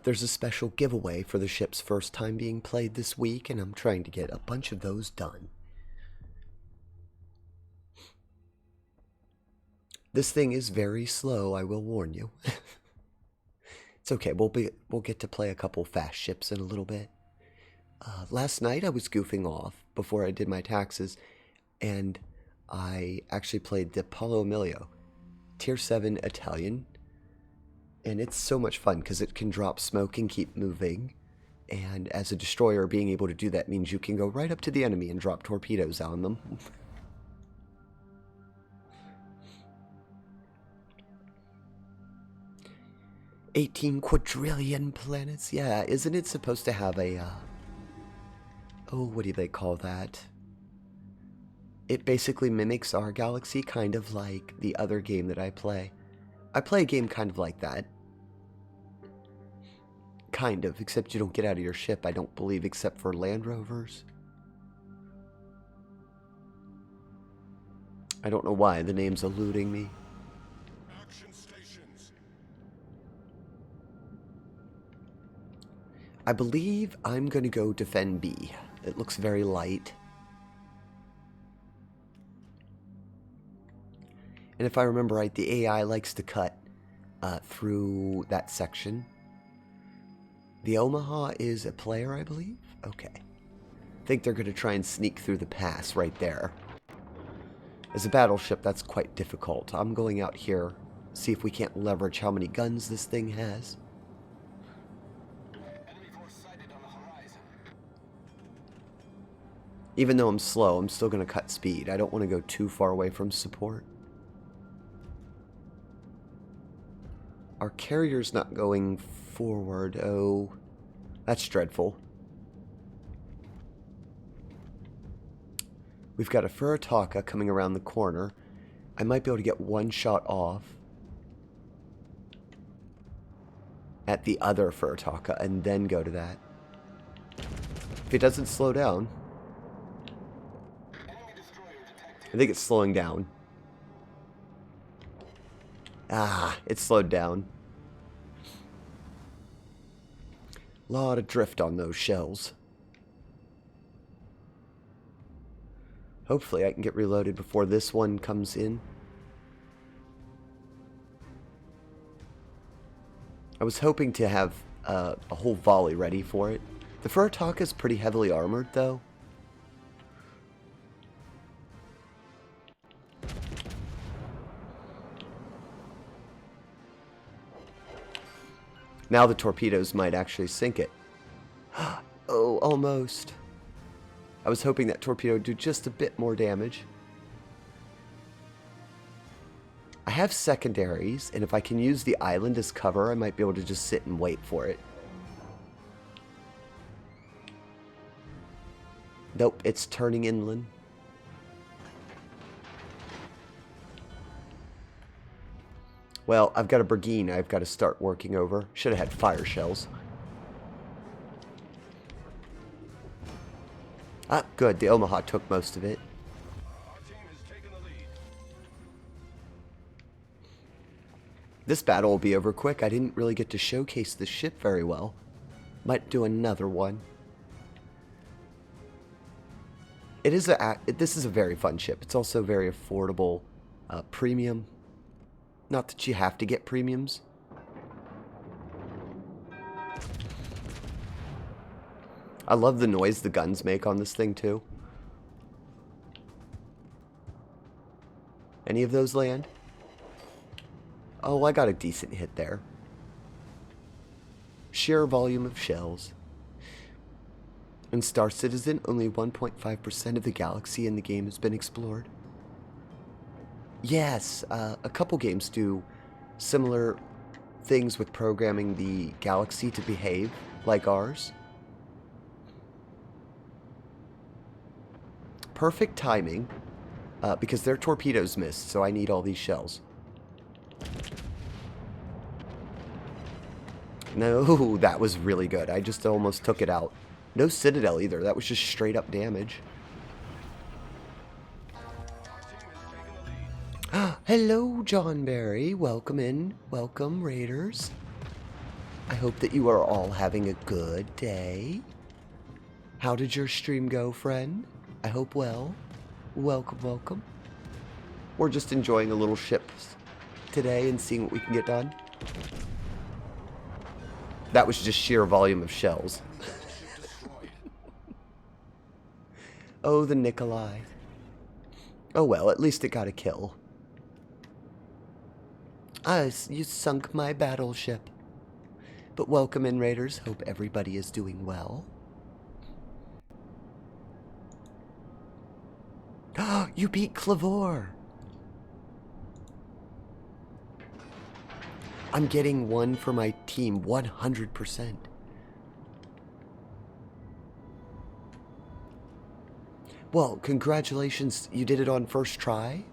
There's a special giveaway for the ship's first time being played this week, and I'm trying to get a bunch of those done. This thing is very slow, I will warn you. It's okay, we'll get to play a couple fast ships in a little bit. Last night I was goofing off before I did my taxes, and I actually played the Polo Emilio, Tier 7 Italian, and it's so much fun because it can drop smoke and keep moving, and as a destroyer, being able to do that means you can go right up to the enemy and drop torpedoes on them. 18 quadrillion planets? Yeah, isn't it supposed to have a, oh, what do they call that? It basically mimics our galaxy, kind of like the other game that I play. I play a game kind of like that. Kind of, except you don't get out of your ship, I don't believe, except for Land Rovers. I don't know why, the name's eluding me. Action stations. I believe I'm going to go defend B. It looks very light. And if I remember right, the AI likes to cut through that section. The Omaha is a player, I believe? Okay. I think they're going to try and sneak through the pass right there. As a battleship, that's quite difficult. I'm going out here, see if we can't leverage how many guns this thing has. Enemy force sighted on the horizon. Even though I'm slow, I'm still going to cut speed. I don't want to go too far away from support. Our carrier's not going forward. Oh, that's dreadful. We've got a Furitaka coming around the corner. I might be able to get one shot off at the other Furitaka and then go to that. If it doesn't slow down. Enemy destroyer detected. I think it's slowing down. Ah, it slowed down. Lot of drift on those shells. Hopefully I can get reloaded before this one comes in. I was hoping to have a whole volley ready for it. The Furitaka is pretty heavily armored though. Now the torpedoes might actually sink it. Oh, almost. I was hoping that torpedo would do just a bit more damage. I have secondaries, and if I can use the island as cover, I might be able to just sit and wait for it. Nope, it's turning inland. Well, I've got a Bergine I've got to start working over. Should have had fire shells. Ah, good. The Omaha took most of it. Our team has taken the lead. This battle will be over quick. I didn't really get to showcase the ship very well. Might do another one. This is a very fun ship. It's also very affordable. Premium. Not that you have to get premiums. I love the noise the guns make on this thing too. Any of those land? Oh, I got a decent hit there. Sheer volume of shells. In Star Citizen, only 1.5% of the galaxy in the game has been explored. Yes, a couple games do similar things with programming the galaxy to behave like ours. Perfect timing, because their torpedoes missed, so I need all these shells. No, that was really good. I just almost took it out. No Citadel either. That was just straight up damage. Hello, John Barry. Welcome in. Welcome, Raiders. I hope that you are all having a good day. How did your stream go, friend? I hope well. Welcome, welcome. We're just enjoying a little ship today and seeing what we can get done. That was just sheer volume of shells. Oh, the Nikolai. Oh well, at least it got a kill. You sunk my battleship. But welcome in, Raiders. Hope everybody is doing well. You beat Clavor. I'm getting one for my team, 100%. Well, congratulations, you did it on first try.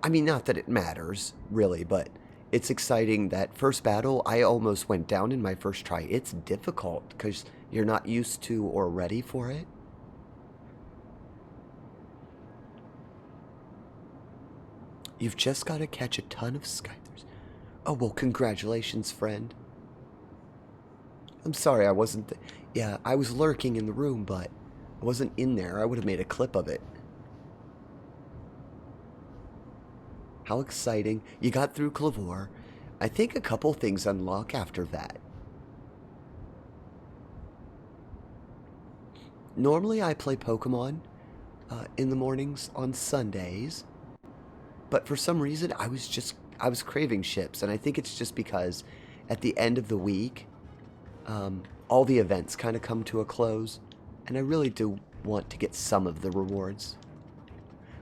I mean, not that it matters, really, but it's exciting that first battle, I almost went down in my first try. It's difficult because you're not used to or ready for it. You've just got to catch a ton of Skythers. Oh, well, congratulations, friend. I'm sorry I wasn't... Yeah, I was lurking in the room, but I wasn't in there. I would have made a clip of it. How exciting. You got through Clavor. I think a couple things unlock after that. Normally I play Pokemon in the mornings on Sundays. But for some reason I was craving ships. And I think it's just because at the end of the week, all the events kind of come to a close. And I really do want to get some of the rewards.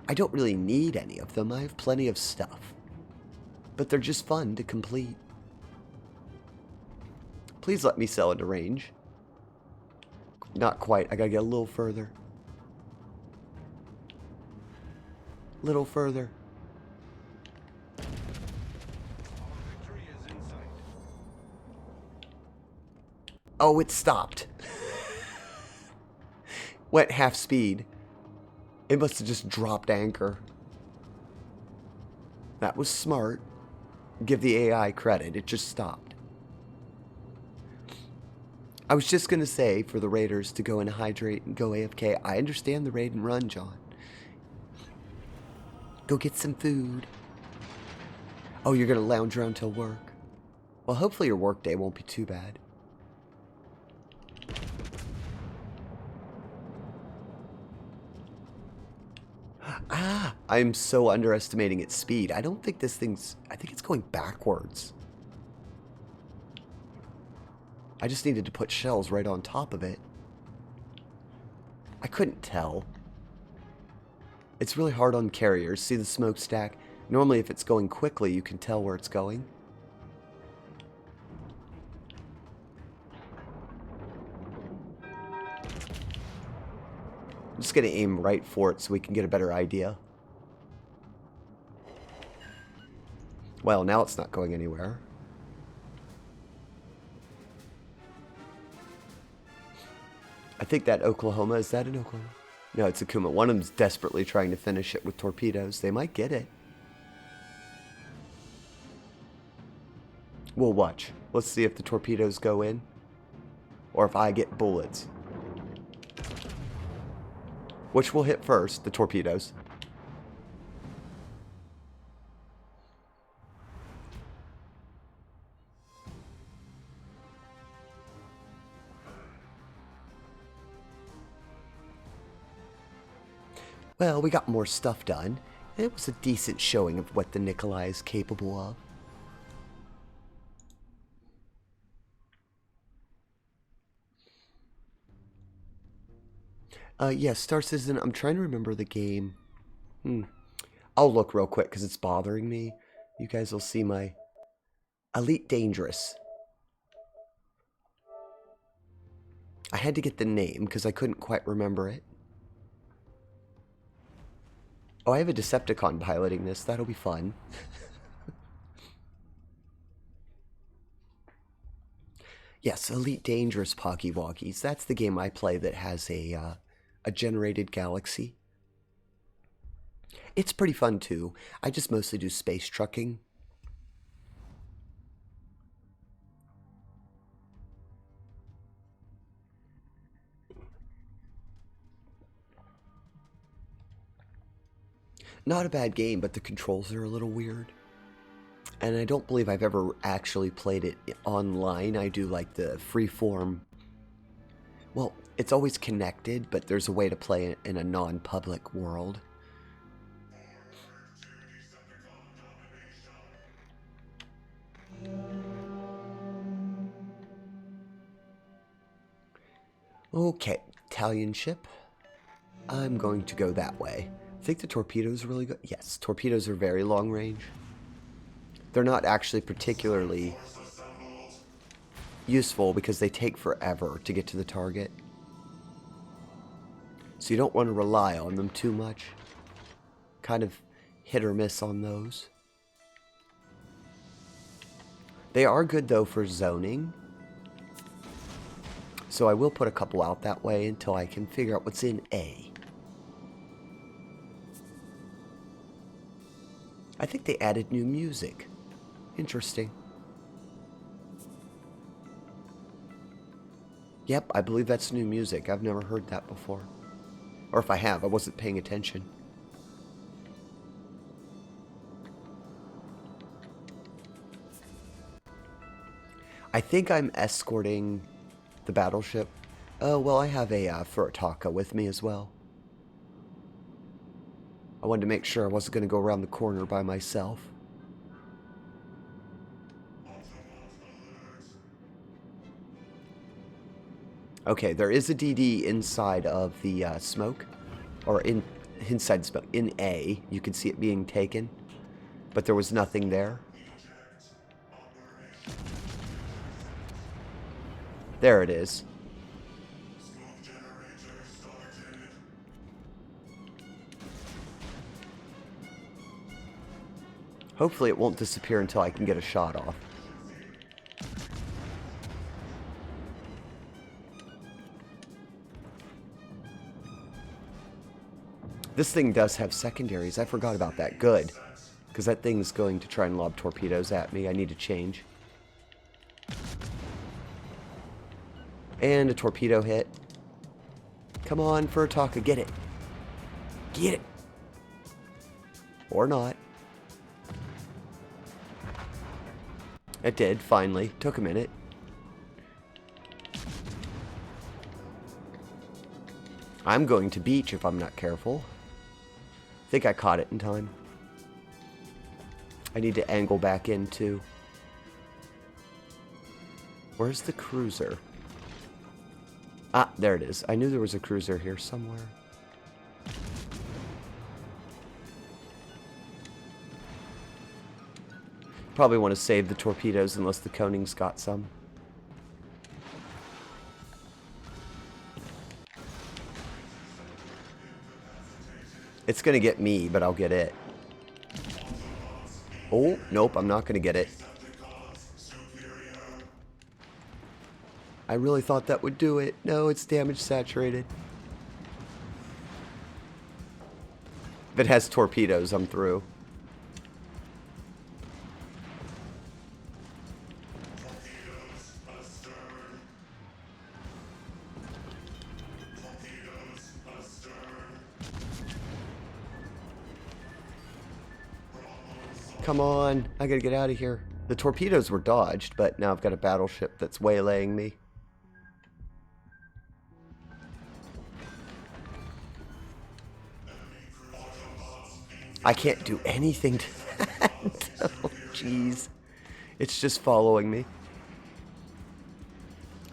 I don't really need any of them. I have plenty of stuff. But they're just fun to complete. Please let me sell into range. Not quite. I gotta get a little further. Little further. Oh, it stopped. Went half speed. It must have just dropped anchor. That was smart. Give the AI credit. It just stopped. I was just going to say for the Raiders to go and hydrate and go AFK. I understand the raid and run, John. Go get some food. Oh, you're going to lounge around till work. Well, hopefully your work day won't be too bad. Ah, I'm so underestimating its speed. I don't think this thing's... I think it's going backwards. I just needed to put shells right on top of it. I couldn't tell. It's really hard on carriers. See the smokestack? Normally if it's going quickly, you can tell where it's going. I'm just going to aim right for it so we can get a better idea. Well, now it's not going anywhere. I think that Oklahoma, is that an Oklahoma? No, it's Akuma. One of them's desperately trying to finish it with torpedoes. They might get it. We'll watch. Let's see if the torpedoes go in. Or if I get bullets. Which will hit first? The torpedoes. Well, we got more stuff done. It was a decent showing of what the Nikolai is capable of. Yeah, Star Citizen, I'm trying to remember the game. I'll look real quick because it's bothering me. You guys will see my Elite Dangerous. I had to get the name because I couldn't quite remember it. Oh, I have a Decepticon piloting this. That'll be fun. Yes, Elite Dangerous Pocky Walkies. That's the game I play that has a generated galaxy. It's pretty fun too. I just mostly do space trucking. Not a bad game, but the controls are a little weird. And I don't believe I've ever actually played it online. I do like the freeform. Well, it's always connected, but there's a way to play it in a non-public world. Okay, Italian ship. I'm going to go that way. I think the torpedoes are really good. Yes, torpedoes are very long range. They're not actually particularly useful because they take forever to get to the target. So you don't want to rely on them too much. Kind of hit or miss on those. They are good though for zoning. So I will put a couple out that way until I can figure out what's in A. I think they added new music. Interesting. Yep, I believe that's new music. I've never heard that before. Or if I have, I wasn't paying attention. I think I'm escorting the battleship. Oh, well, I have a Furitaka with me as well. I wanted to make sure I wasn't going to go around the corner by myself. Okay, there is a DD inside of the smoke. Or inside smoke. In A, you can see it being taken. But there was nothing there. There it is. Hopefully it won't disappear until I can get a shot off. This thing does have secondaries. I forgot about that. Good. Because that thing's going to try and lob torpedoes at me. I need to change. And a torpedo hit. Come on, Furitaka, get it. Get it. Or not. It did, finally. Took a minute. I'm going to beach if I'm not careful. I think I caught it in time. I need to angle back in too. Where's the cruiser? Ah, there it is. I knew there was a cruiser here somewhere. Probably want to save the torpedoes unless the Koning's got some. It's going to get me, but I'll get it. Oh, nope, I'm not going to get it. I really thought that would do it. No, it's damage saturated. If it has torpedoes, I'm through. Come on, I gotta get out of here. The torpedoes were dodged, but now I've got a battleship that's waylaying me. I can't do anything to that. Oh, jeez. It's just following me.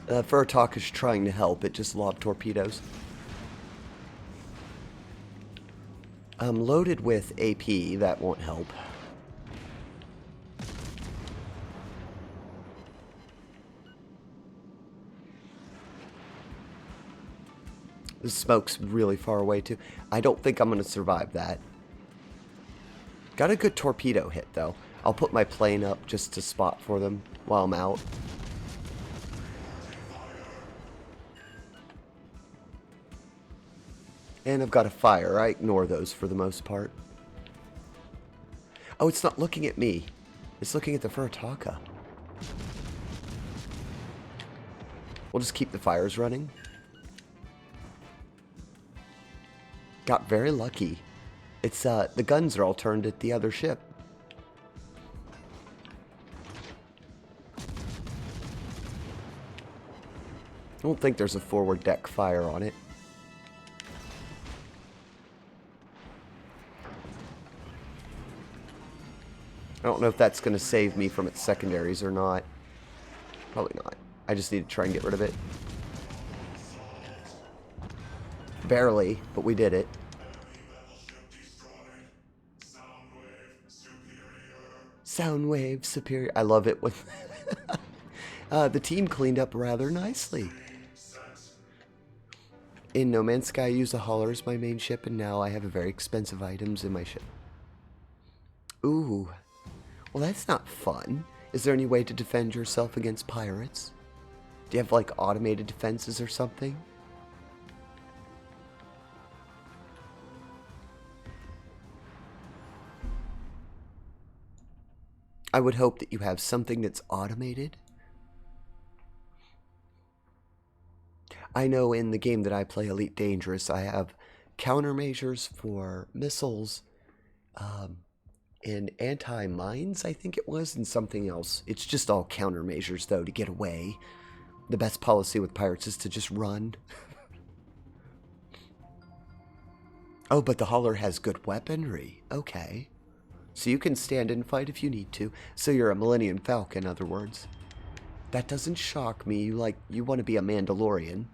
Furitaka is trying to help. It just lobbed torpedoes. I'm loaded with AP. That won't help. The smoke's really far away, too. I don't think I'm going to survive that. Got a good torpedo hit, though. I'll put my plane up just to spot for them while I'm out. And I've got a fire. I ignore those for the most part. Oh, it's not looking at me. It's looking at the Furitaka. We'll just keep the fires running. Got very lucky. It's, the guns are all turned at the other ship. I don't think there's a forward deck fire on it. I don't know if that's going to save me from its secondaries or not. Probably not. I just need to try and get rid of it. Barely, but we did it. Soundwave superior. I love it when the team cleaned up rather nicely. In No Man's Sky, I use a hauler as my main ship, and now I have very expensive items in my ship. Ooh. Well, that's not fun. Is there any way to defend yourself against pirates? Do you have, like, automated defenses or something? I would hope that you have something that's automated. I know in the game that I play, Elite Dangerous, I have countermeasures for missiles, and anti-mines, I think it was, and something else. It's just all countermeasures, though, to get away. The best policy with pirates is to just run. Oh, but the hauler has good weaponry. Okay. So you can stand and fight if you need to. So you're a Millennium Falcon, in other words. That doesn't shock me. You want to be a Mandalorian.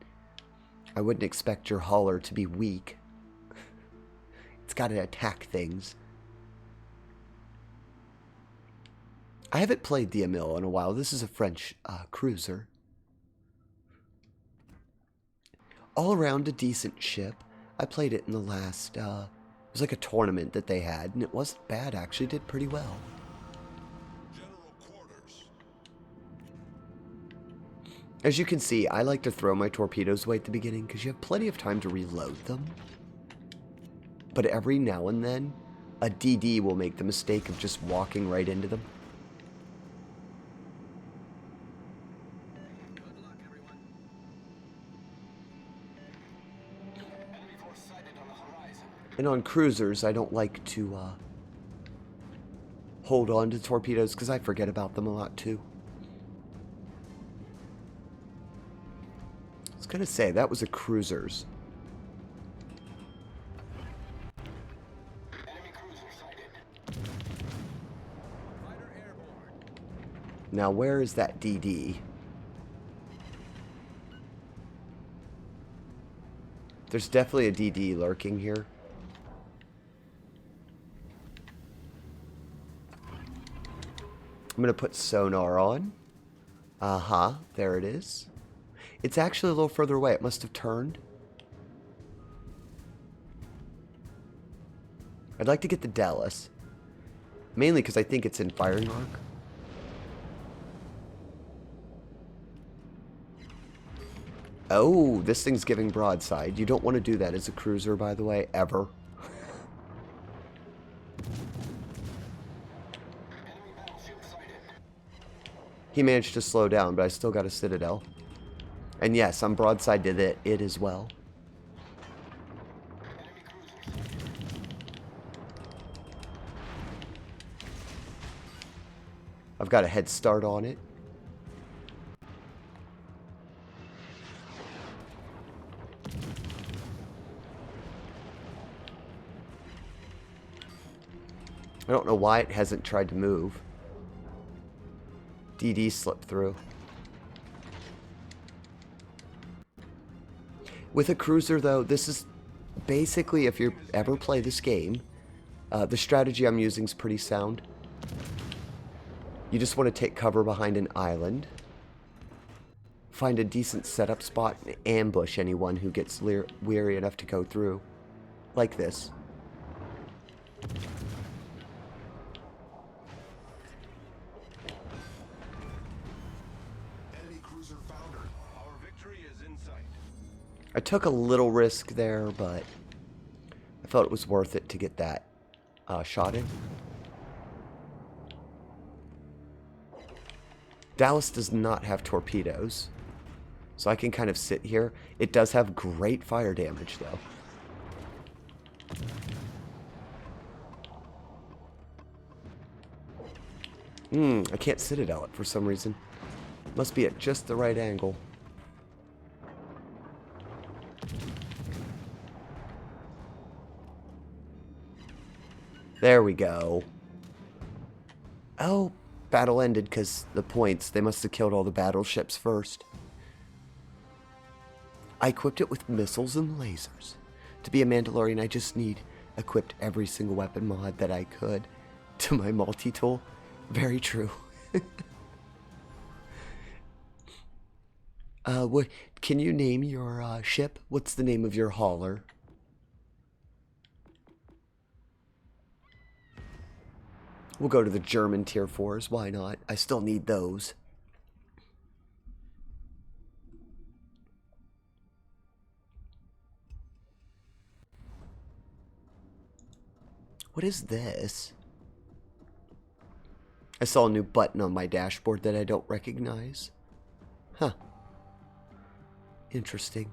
I wouldn't expect your hauler to be weak. It's got to attack things. I haven't played the Emile in a while. This is a French cruiser. All around a decent ship. I played it in the last, it was like a tournament that they had, and it wasn't bad, actually. It did pretty well. General quarters. As you can see, I like to throw my torpedoes away at the beginning because you have plenty of time to reload them. But every now and then, a DD will make the mistake of just walking right into them. Good luck, everyone. Enemy force sighted on the horizon. And on cruisers, I don't like to hold on to torpedoes because I forget about them a lot too. I was going to say, that was a cruiser's. Enemy cruiser sighted. Fighter airborne. Now, where is that DD? There's definitely a DD lurking here. I'm going to put sonar on. Aha, there it is. It's actually a little further away. It must have turned. I'd like to get the Dallas. Mainly because I think it's in firing arc. Oh, this thing's giving broadside. You don't want to do that as a cruiser, by the way, ever. Enemy battleship sighted. He managed to slow down, but I still got a Citadel. And yes, I'm broadside to it as well. Enemy cruiser sighted. I've got a head start on it. I don't know why it hasn't tried to move. DD slipped through. With a cruiser, though, this is Basically, if you ever play this game, the strategy I'm using is pretty sound. You just want to take cover behind an island, find a decent setup spot, and ambush anyone who gets weary enough to go through. Like this. Enemy cruiser foundered. Our victory is in sight. I took a little risk there, but I felt it was worth it to get that shot in. Dallas does not have torpedoes, so I can kind of sit here. It does have great fire damage, though. I can't citadel it for some reason. Must be at just the right angle. There we go. Oh, battle ended because the points. They must have killed all the battleships first. I equipped it with missiles and lasers. To be a Mandalorian, I just equipped every single weapon mod that I could to my multi-tool. Very true. What? Can you name your ship? What's the name of your hauler? We'll go to the German tier 4s. Why not? I still need those. What is this? I saw a new button on my dashboard that I don't recognize. Huh. Interesting.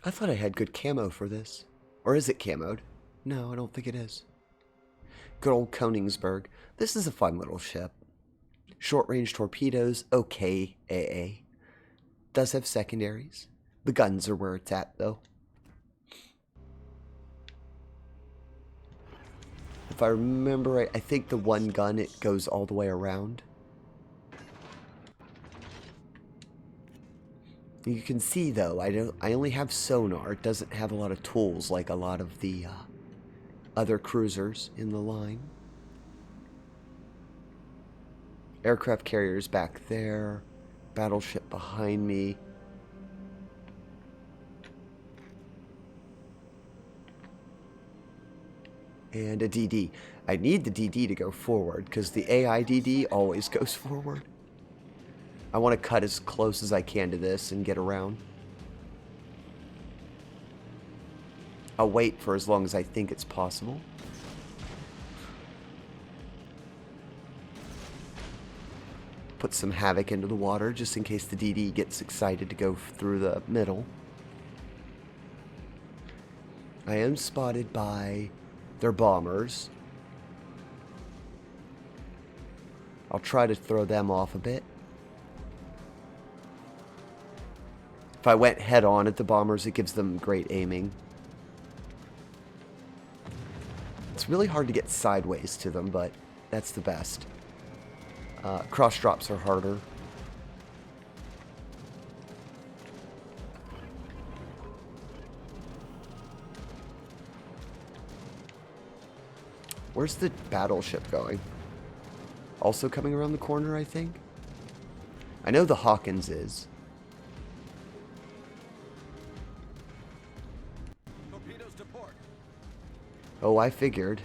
I thought I had good camo for this. Or is it camoed? No, I don't think it is. Good old Königsberg. This is a fun little ship. Short-range torpedoes, okay, AA. Does have secondaries. The guns are where it's at, though. If I remember right, I think the one gun, it goes all the way around. You can see, though, I only have sonar. It doesn't have a lot of tools like a lot of the other cruisers in the line. Aircraft carriers back there. Battleship behind me. And a DD. I need the DD to go forward because the AI DD always goes forward. I want to cut as close as I can to this and get around. I'll wait for as long as I think it's possible. Put some havoc into the water just in case the DD gets excited to go through the middle. I am spotted by their bombers. I'll try to throw them off a bit. If I went head on at the bombers, it gives them great aiming. It's really hard to get sideways to them, but that's the best. Cross drops are harder. Where's the battleship going? Also coming around the corner, I think? I know the Hawkins is. Torpedoes to port. Oh, I figured.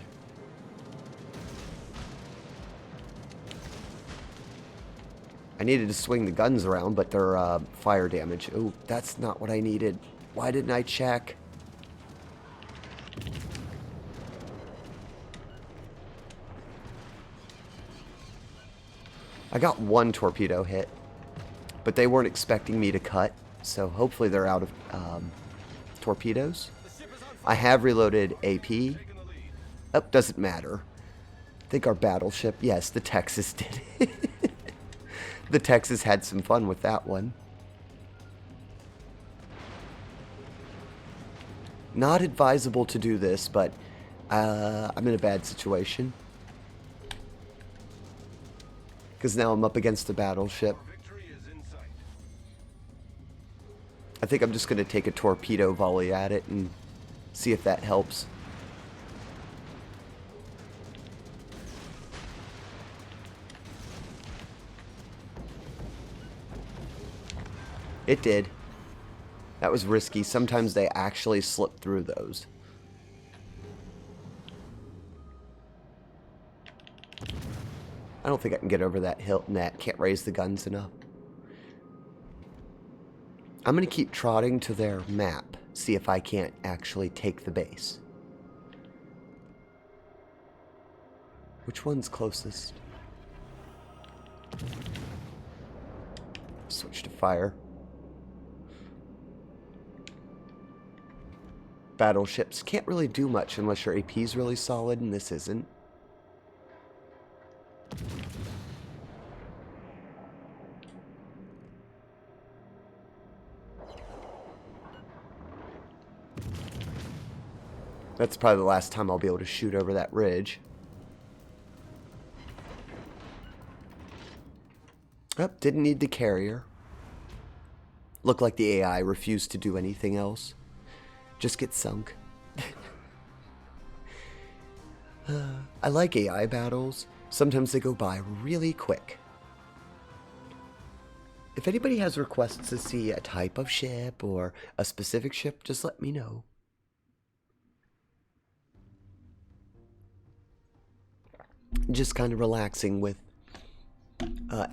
I needed to swing the guns around, but they're fire damage. Oh, that's not what I needed. Why didn't I check? I got one torpedo hit, but they weren't expecting me to cut, so hopefully they're out of torpedoes. I have reloaded AP. Oh, doesn't matter. I think our battleship, yes, the Texas did it. The Texas had some fun with that one. Not advisable to do this, but I'm in a bad situation. Because now I'm up against a battleship. Victory is in sight. I think I'm just going to take a torpedo volley at it and see if that helps. It did. That was risky. Sometimes they actually slip through those. I don't think I can get over that hill net. Can't raise the guns enough. I'm going to keep trotting to their map. See if I can't actually take the base. Which one's closest? Switch to fire. Battleships can't really do much unless your AP is really solid, and this isn't. That's probably the last time I'll be able to shoot over that ridge. Oh, didn't need the carrier. Looked like the AI refused to do anything else. Just get sunk. I like AI battles. Sometimes they go by really quick. If anybody has requests to see a type of ship or a specific ship, just let me know. Just kind of relaxing with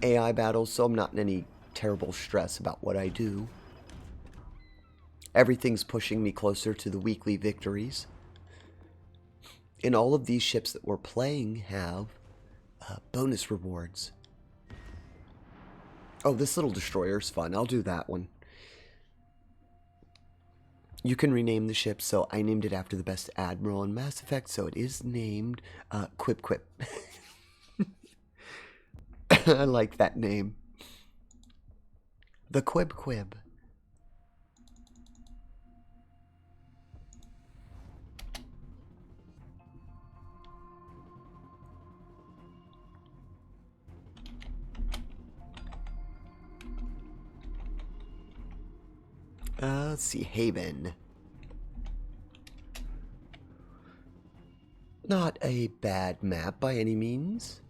AI battles, so I'm not in any terrible stress about what I do. Everything's pushing me closer to the weekly victories. And all of these ships that we're playing have bonus rewards. Oh, this little destroyer's fun. I'll do that one. You can rename the ship, so I named it after the best admiral in Mass Effect, so it is named Quib Quib. I like that name. The Quib Quib. Let's see, Haven. Not a bad map by any means.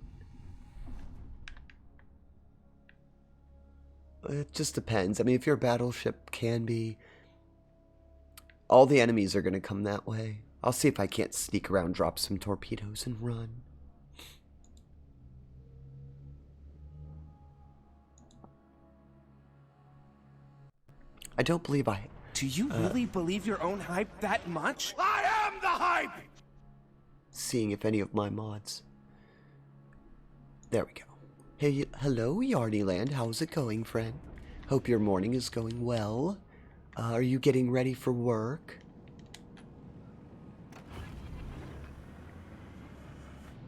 It just depends. I mean, if your battleship can be... All the enemies are going to come that way. I'll see if I can't sneak around, drop some torpedoes, and run. I don't believe I... Do you really believe your own hype that much? I am the hype! Seeing if any of my mods... There we go. Hey, hello, Yarnyland. How's it going, friend? Hope your morning is going well. Are you getting ready for work?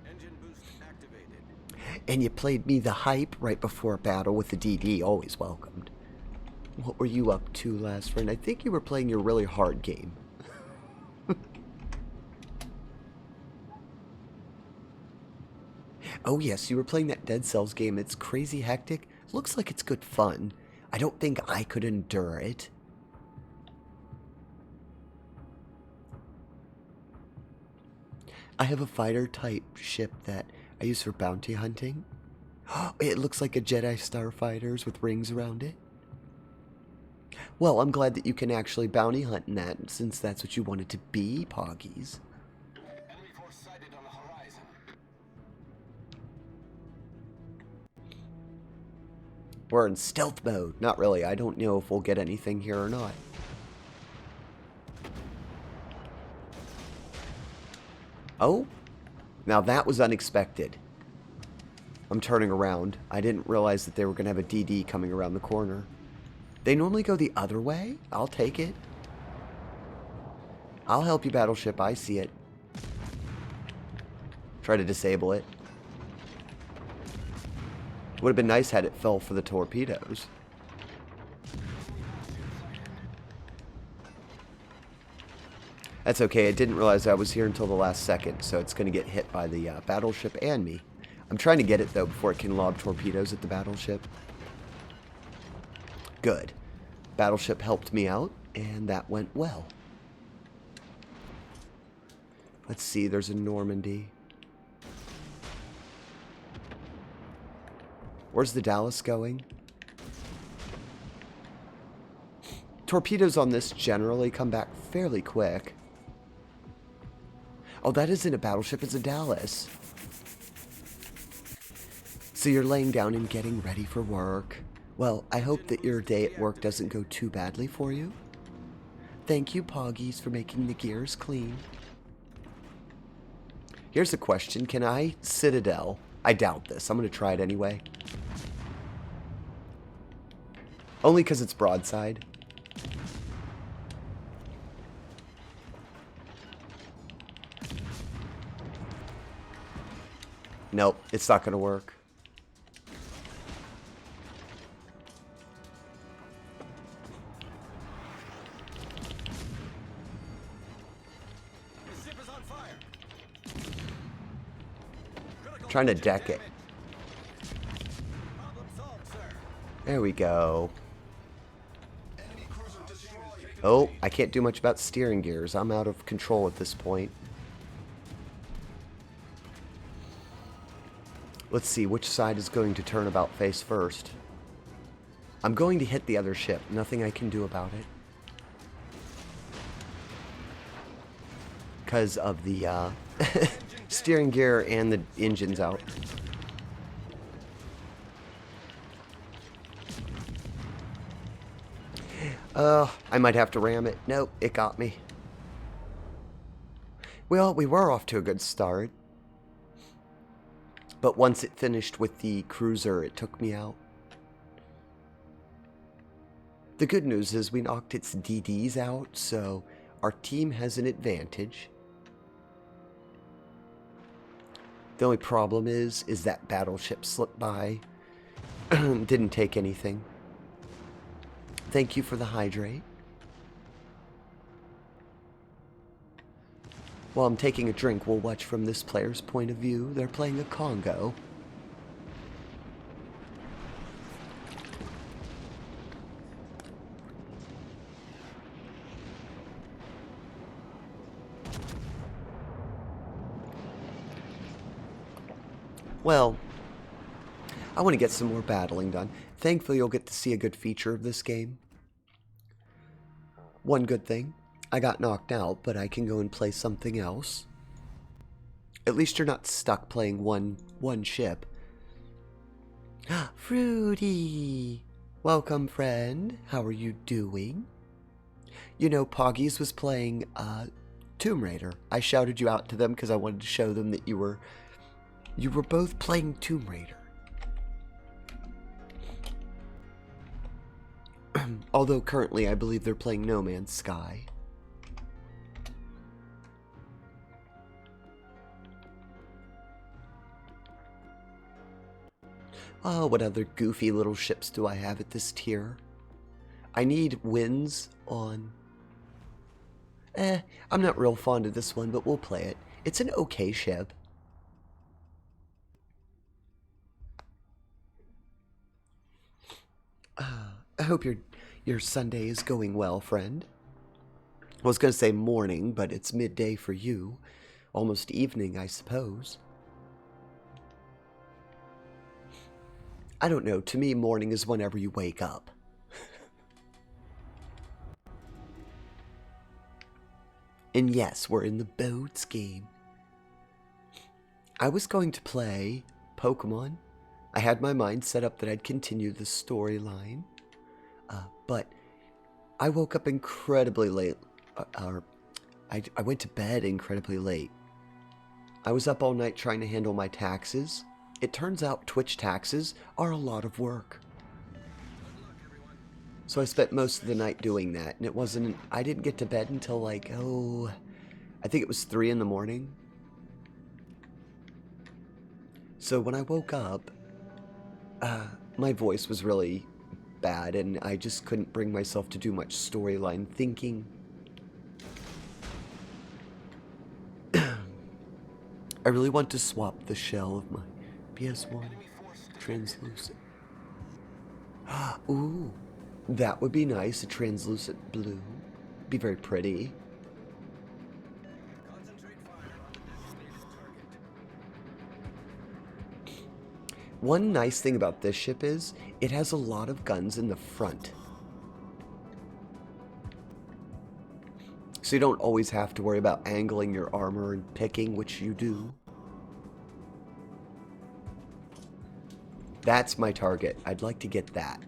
Engine boost activated. And you played me the hype right before a battle with the DD. Always welcomed. What were you up to last, friend? I think you were playing your really hard game. Oh yes, you were playing that Dead Cells game. It's crazy hectic. Looks like it's good fun. I don't think I could endure it. I have a fighter type ship that I use for bounty hunting. It looks like a Jedi Starfighters with rings around it. Well, I'm glad that you can actually bounty hunt in that, since that's what you wanted to be, Poggies. Enemy force sighted on the horizon. We're in stealth mode. Not really. I don't know if we'll get anything here or not. Oh, now that was unexpected. I'm turning around. I didn't realize that they were going to have a DD coming around the corner. They normally go the other way. I'll take it. I'll help you, battleship. I see it. Try to disable it. Would have been nice had it fell for the torpedoes. That's okay. I didn't realize I was here until the last second, so it's going to get hit by the battleship and me. I'm trying to get it, though, before it can lob torpedoes at the battleship. Good. Battleship helped me out, and that went well. Let's see, there's a Normandy. Where's the Dallas going? Torpedoes on this generally come back fairly quick. Oh, that isn't a battleship, it's a Dallas. So you're laying down and getting ready for work. Well, I hope that your day at work doesn't go too badly for you. Thank you, Poggies, for making the gears clean. Here's a question. Can I Citadel? I doubt this. I'm going to try it anyway. Only because it's broadside. Nope, it's not going to work. The ship is on fire. Trying to deck it. Problem solved, sir. There we go. Enemy cruiser destroyed. Oh, I can't do much about steering gears. I'm out of control at this point. Let's see, which side is going to turn about face first? I'm going to hit the other ship. Nothing I can do about it. Because of the steering gear and the engine's out. I might have to ram it. Nope, it got me. Well, we were off to a good start. But once it finished with the cruiser, it took me out. The good news is we knocked its DDs out, so our team has an advantage. The only problem is that battleship slipped by. Didn't take anything. Thank you for the hydrate. While I'm taking a drink, we'll watch from this player's point of view. They're playing a Congo. Well, I want to get some more battling done. Thankfully, you'll get to see a good feature of this game. One good thing, I got knocked out, but I can go and play something else. At least you're not stuck playing one ship. Fruity! Welcome, friend. How are you doing? You know, Poggies was playing Tomb Raider. I shouted you out to them because I wanted to show them that you were both playing Tomb Raider. Although currently I believe they're playing No Man's Sky. Oh, what other goofy little ships do I have at this tier? I need wins on... I'm not real fond of this one, but we'll play it. It's an okay ship. I hope your Sunday is going well, friend. I was going to say morning, but it's midday for you. Almost evening, I suppose. I don't know. To me, morning is whenever you wake up. And yes, we're in the boats game. I was going to play Pokemon. I had my mind set up that I'd continue the storyline. But I woke up incredibly late. I went to bed incredibly late. I was up all night trying to handle my taxes. It turns out Twitch taxes are a lot of work. So I spent most of the night doing that, and I didn't get to bed until like, I think it was 3 in the morning. So when I woke up, my voice was really bad, and I just couldn't bring myself to do much storyline thinking. I really want to swap the shell of my PS1. Translucent. Ooh. That would be nice. A translucent blue. Be very pretty. One nice thing about this ship is it has a lot of guns in the front. So you don't always have to worry about angling your armor and picking, which you do. That's my target. I'd like to get that.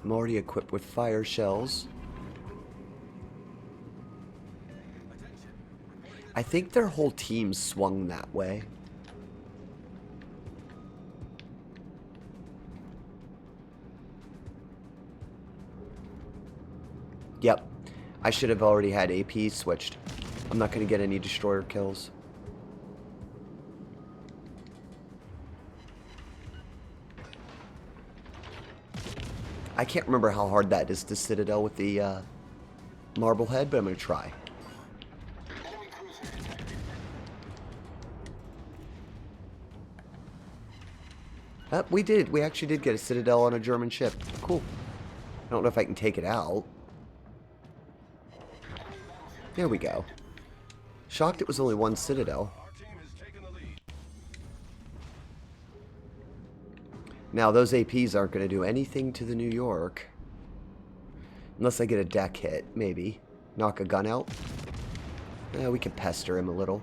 I'm already equipped with fire shells. I think their whole team swung that way. Yep. I should have already had AP switched. I'm not going to get any destroyer kills. I can't remember how hard that is to Citadel with the Marblehead, but I'm going to try. We did. We actually did get a Citadel on a German ship. Cool. I don't know if I can take it out. There we go. Shocked it was only one Citadel. Now, those APs aren't going to do anything to the New York. Unless I get a deck hit, maybe. Knock a gun out. We can pester him a little.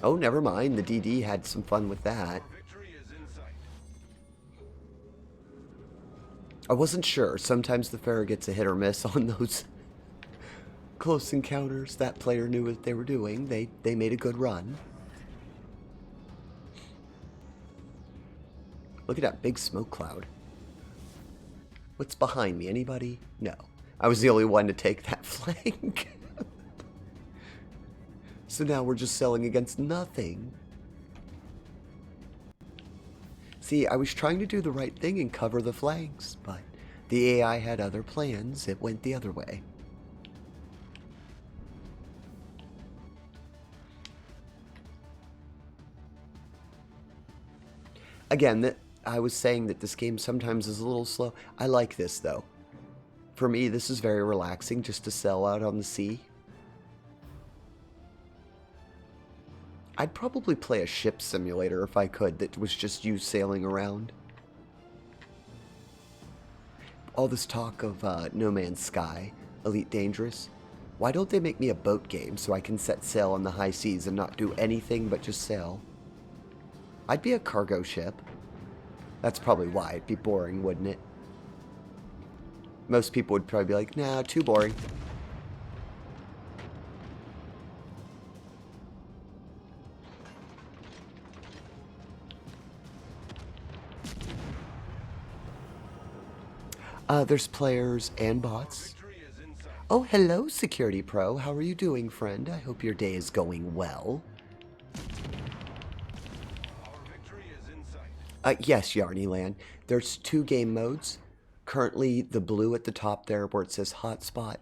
Oh, never mind. The DD had some fun with that. I wasn't sure. Sometimes the Farragut's a hit or miss on those close encounters. That player knew what they were doing. They made a good run. Look at that big smoke cloud. What's behind me? Anybody? No. I was the only one to take that flank. So now we're just selling against nothing. See, I was trying to do the right thing and cover the flanks, but the AI had other plans. It went the other way. Again, I was saying that this game sometimes is a little slow. I like this, though. For me, this is very relaxing just to sail out on the sea. I'd probably play a ship simulator if I could that was just you sailing around. All this talk of No Man's Sky, Elite Dangerous. Why don't they make me a boat game so I can set sail on the high seas and not do anything but just sail? I'd be a cargo ship. That's probably why. It'd be boring, wouldn't it? Most people would probably be like, nah, too boring. There's players and bots. Oh, hello, Security Pro. How are you doing, friend? I hope your day is going well. Yes, Yarnyland. There's 2 game modes. Currently, the blue at the top there where it says hotspot,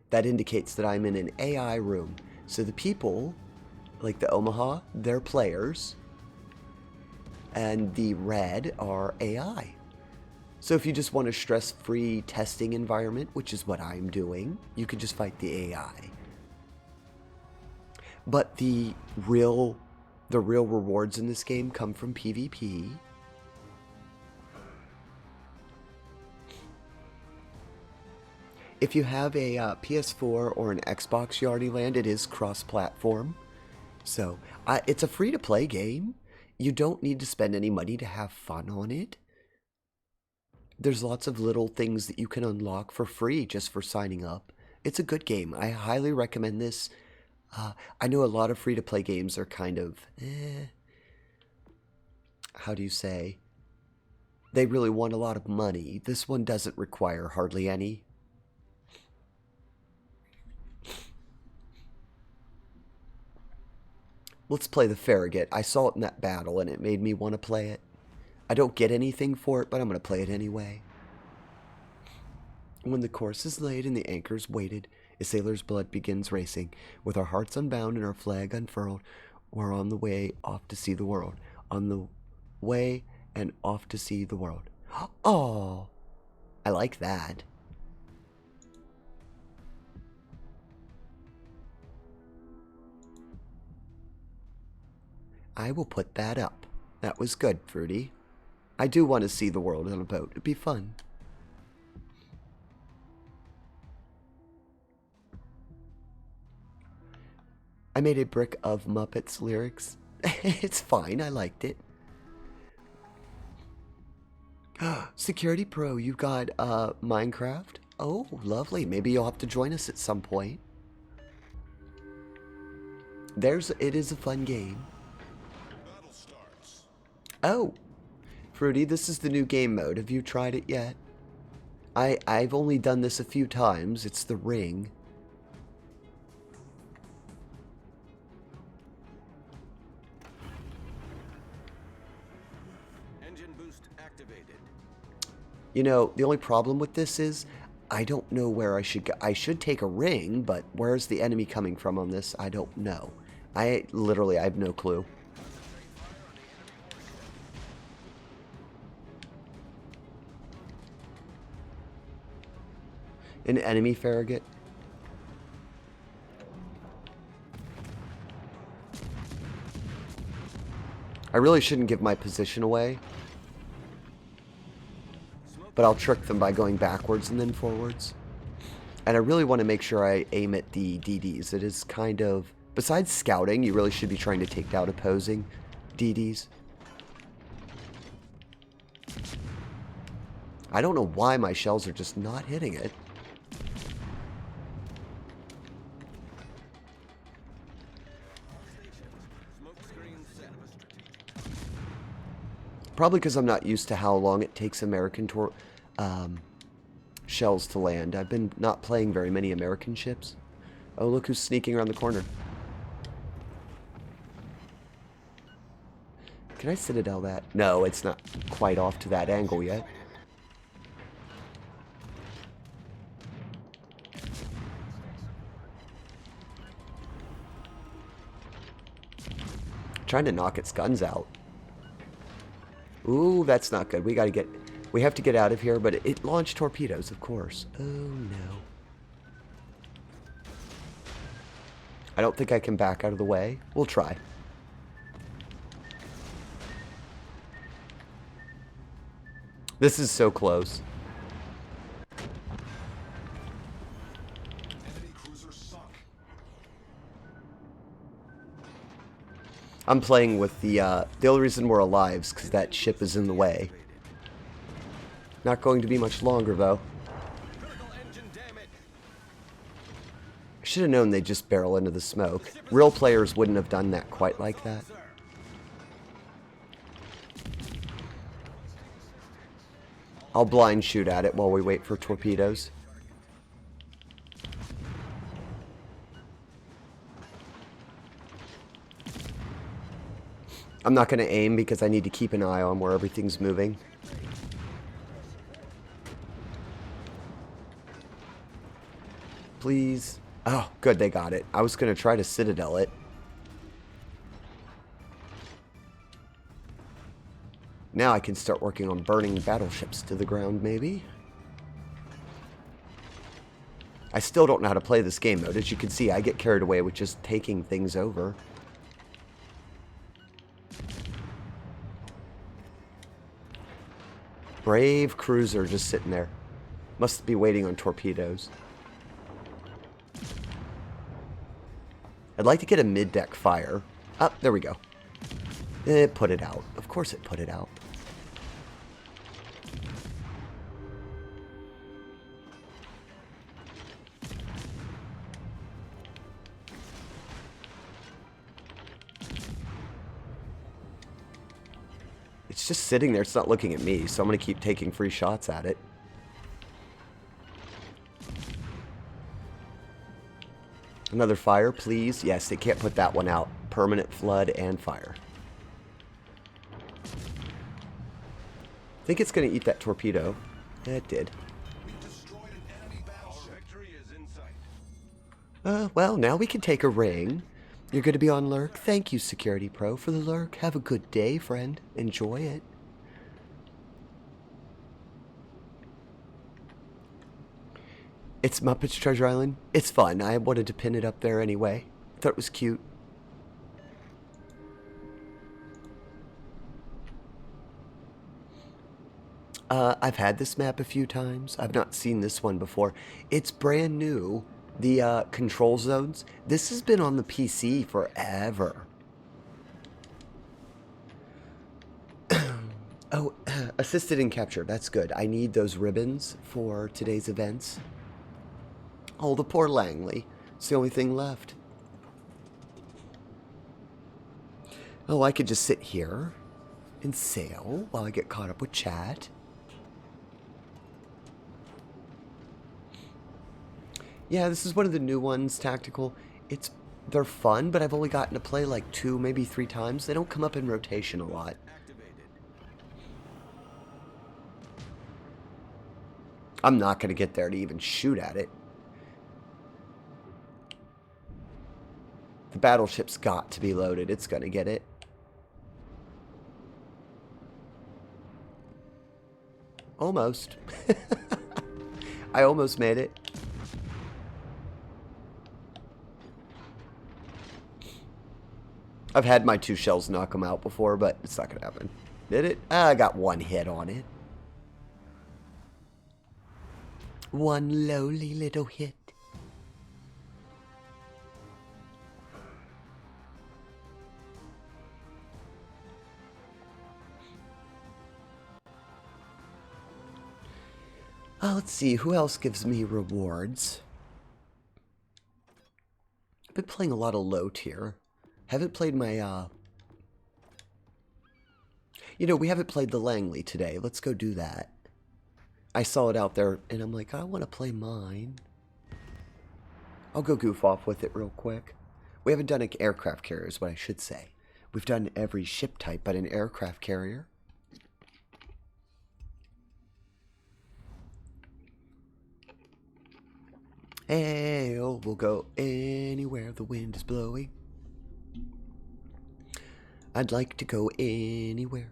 that indicates that I'm in an AI room. So the people, like the Omaha, they're players. And the red are AI. So if you just want a stress-free testing environment, which is what I'm doing, you can just fight the AI. But the real rewards in this game come from PvP. If you have a PS4 or an Xbox Yardyland, it is cross-platform. So it's a free-to-play game. You don't need to spend any money to have fun on it. There's lots of little things that you can unlock for free just for signing up. It's a good game. I highly recommend this. I know a lot of free-to-play games are kind of, how do you say? They really want a lot of money. This one doesn't require hardly any. Let's play the Farragut. I saw it in that battle and it made me want to play it. I don't get anything for it, but I'm going to play it anyway. When the course is laid and the anchor's weighted, a sailor's blood begins racing. With our hearts unbound and our flag unfurled, we're on the way off to see the world. On the way and off to see the world. Oh, I like that. I will put that up. That was good, Fruity. I do want to see the world on a boat. It'd be fun. I made a brick of Muppets lyrics. It's fine, I liked it. Security Pro, you got Minecraft? Oh, lovely. Maybe you'll have to join us at some point. It is a fun game. Battle starts. Oh, Fruity, this is the new game mode. Have you tried it yet? I've only done this a few times. It's the ring. Engine boost activated. You know, the only problem with this is I don't know where I should go. I should take a ring, but where's the enemy coming from on this? I don't know. I have no clue. An enemy Farragut? I really shouldn't give my position away, but I'll trick them by going backwards and then forwards. And I really want to make sure I aim at the DDs. It is kind of, besides scouting, you really should be trying to take down opposing DDs. I don't know why my shells are just not hitting it. Probably because I'm not used to how long it takes American shells to land. I've been not playing very many American ships. Oh, look who's sneaking around the corner. Can I Citadel that? No, it's not quite off to that angle yet. Trying to knock its guns out. Ooh, that's not good. We have to get out of here, but it launched torpedoes, of course. Oh, no. I don't think I can back out of the way. We'll try. This is so close. Enemy cruiser sunk. I'm playing with the only reason we're alive is because that ship is in the way. Not going to be much longer, though. Critical engine damage. I should have known they'd just barrel into the smoke. Real players wouldn't have done that quite like that. Sir. I'll blind shoot at it while we wait for torpedoes. I'm not going to aim because I need to keep an eye on where everything's moving. Please. Oh, good, they got it. I was going to try to Citadel it. Now I can start working on burning battleships to the ground, maybe. I still don't know how to play this game mode. As you can see, I get carried away with just taking things over. Brave cruiser just sitting there. Must be waiting on torpedoes. I'd like to get a mid-deck fire. Oh, there we go. It put it out. Of course it put it out. It's just sitting there. It's not looking at me, so I'm going to keep taking free shots at it. Another fire, please. Yes, they can't put that one out. Permanent flood and fire. I think it's going to eat that torpedo. It did. We destroyed an Well, now we can take a ring. You're going to be on lurk? Thank you, Security Pro, for the lurk. Have a good day, friend. Enjoy it. It's Muppets Treasure Island. It's fun. I wanted to pin it up there anyway. Thought it was cute. I've had this map a few times. I've not seen this one before. It's brand new. The control zones. This has been on the PC forever. Oh, assisted in capture. That's good. I need those ribbons for today's events. Oh, the poor Langley. It's the only thing left. Oh, I could just sit here and sail while I get caught up with chat. Yeah, this is one of the new ones, Tactical. They're fun, but I've only gotten to play like 2, maybe 3 times. They don't come up in rotation a lot. I'm not going to get there to even shoot at it. The battleship's got to be loaded. It's going to get it. Almost. I almost made it. I've had my 2 shells knock them out before, but it's not going to happen. Did it? I got 1 hit on it. One lowly little hit. Let's see, who else gives me rewards? I've been playing a lot of low tier. Haven't played my, You know, we haven't played the Langley today. Let's go do that. I saw it out there, and I'm like, I want to play mine. I'll go goof off with it real quick. We haven't done an aircraft carrier, is what I should say. We've done every ship type but an aircraft carrier. Hey, oh, we'll go anywhere the wind is blowing. I'd like to go anywhere.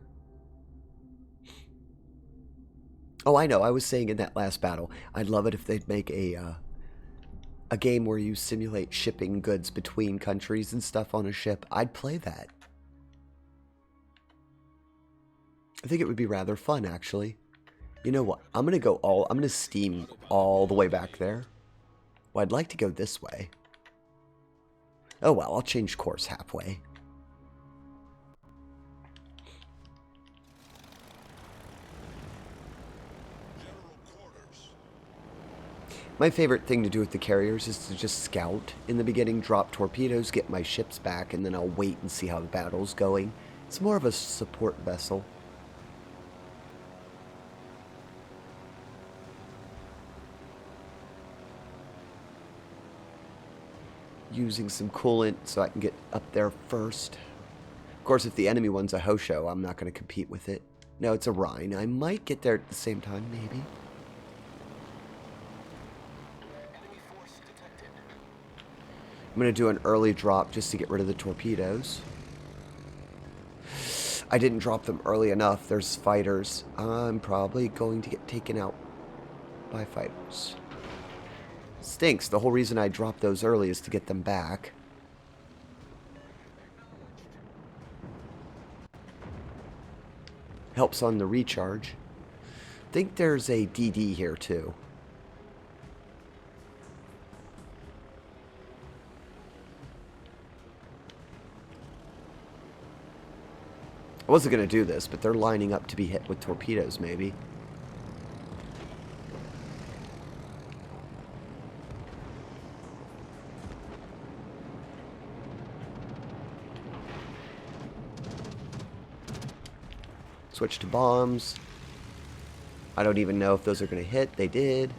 Oh, I know. I was saying in that last battle, I'd love it if they'd make a game where you simulate shipping goods between countries and stuff on a ship. I'd play that. I think it would be rather fun, actually. You know what? I'm going to steam all the way back there. Well, I'd like to go this way. Oh, well, I'll change course halfway. My favorite thing to do with the carriers is to just scout in the beginning, drop torpedoes, get my ships back, and then I'll wait and see how the battle's going. It's more of a support vessel. Using some coolant so I can get up there first. Of course, if the enemy one's a Hosho, I'm not going to compete with it. No, it's a Rhine. I might get there at the same time, maybe. I'm going to do an early drop just to get rid of the torpedoes. I didn't drop them early enough. There's fighters. I'm probably going to get taken out by fighters. Stinks. The whole reason I dropped those early is to get them back. Helps on the recharge. I think there's a DD here too. I wasn't going to do this, but they're lining up to be hit with torpedoes, maybe. Switch to bombs. I don't even know if those are going to hit. They did.